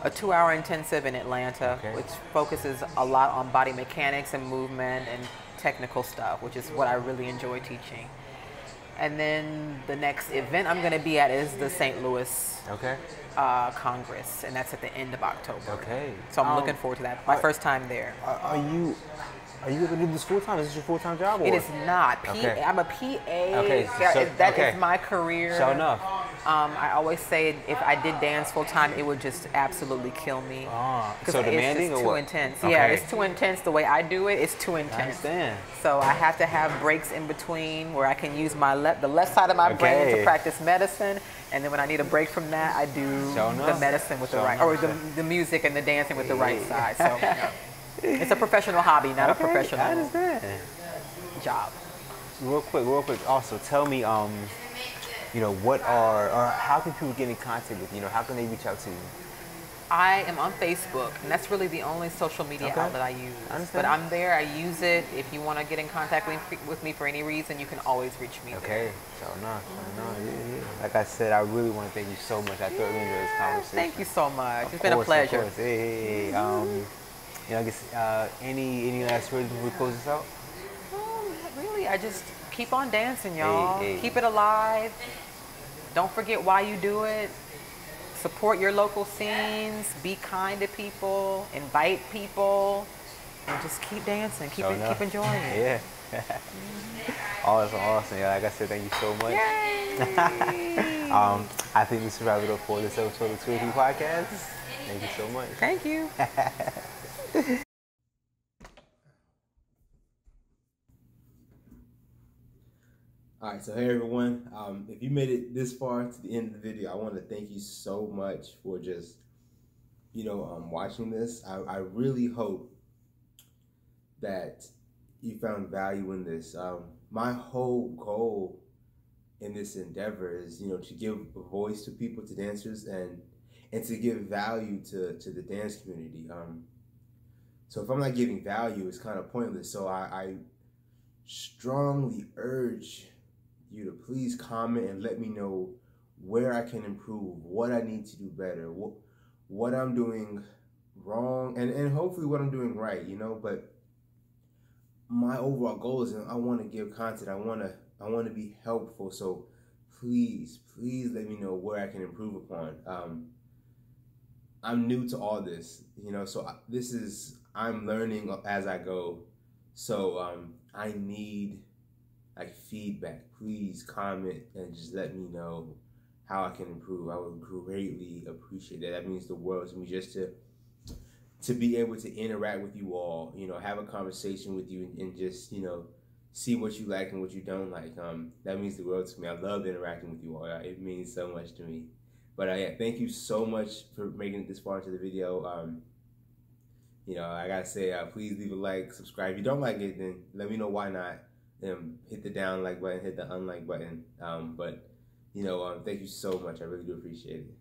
2-hour intensive in Atlanta, which focuses a lot on body mechanics and movement and technical stuff, which is what I really enjoy teaching. And then the next event I'm going to be at is the St. Louis Congress, and that's at the end of October. Okay. So I'm looking forward to that. My first time there. Are you able to do this full time? Is this your full time job? Or? It is not. I'm a PA. Okay. That is my career. Sure enough. I always say if I did dance full time, it would just absolutely kill me. So demanding it's or too what? intense. Okay. Yeah, it's too intense. The way I do it, it's too intense. I understand. So I have to have breaks in between where I can use the left side of my brain to practice medicine, and then when I need a break from that, I do the medicine with the right, or the music and the dancing with the right side. So. It's a professional hobby, not a professional job. Real quick. Also, tell me, how can people get in contact with you? How can they reach out to you? I am on Facebook, and that's really the only social media outlet I use. But I'm there. I use it. If you want to get in contact with me for any reason, you can always reach me. Okay. So no. Like I said, I really want to thank you so much. I thoroughly enjoyed this conversation. Thank you so much. It's been a pleasure. Of course. Hey. I guess any last words before we close this out? Really, I just keep on dancing, y'all. Keep it alive. don't forget why you do it. Support your local scenes. Be kind to people. Invite people. And just keep dancing. Keep enjoying it. Yeah. Awesome. Yeah, like I said, thank you so much. Yay! I think this is wrap it up for this episode of the 2 podcast. Thank you so much. Thank you. All right, so hey everyone, if you made it this far to the end of the video, I want to thank you so much for just, watching this. I really hope that you found value in this. My whole goal in this endeavor is, to give a voice to people, to dancers, and to give value to the dance community. So if I'm not giving value, it's kind of pointless. So I strongly urge you to please comment and let me know where I can improve, what I need to do better, what I'm doing wrong, and hopefully what I'm doing right, but my overall goal is I want to give content. I want to be helpful. So please let me know where I can improve upon. I'm new to all this, so I'm learning as I go. So I need feedback. Please comment and just let me know how I can improve. I would greatly appreciate that. That means the world to me, just to be able to interact with you all, have a conversation with you and just, see what you like and what you don't like. That means the world to me. I love interacting with you all. It means so much to me. But yeah, thank you so much for making it this far into the video. I gotta say, please leave a like, subscribe. If you don't like it, then let me know why not. Hit the down like button, hit the unlike button. Thank you so much. I really do appreciate it.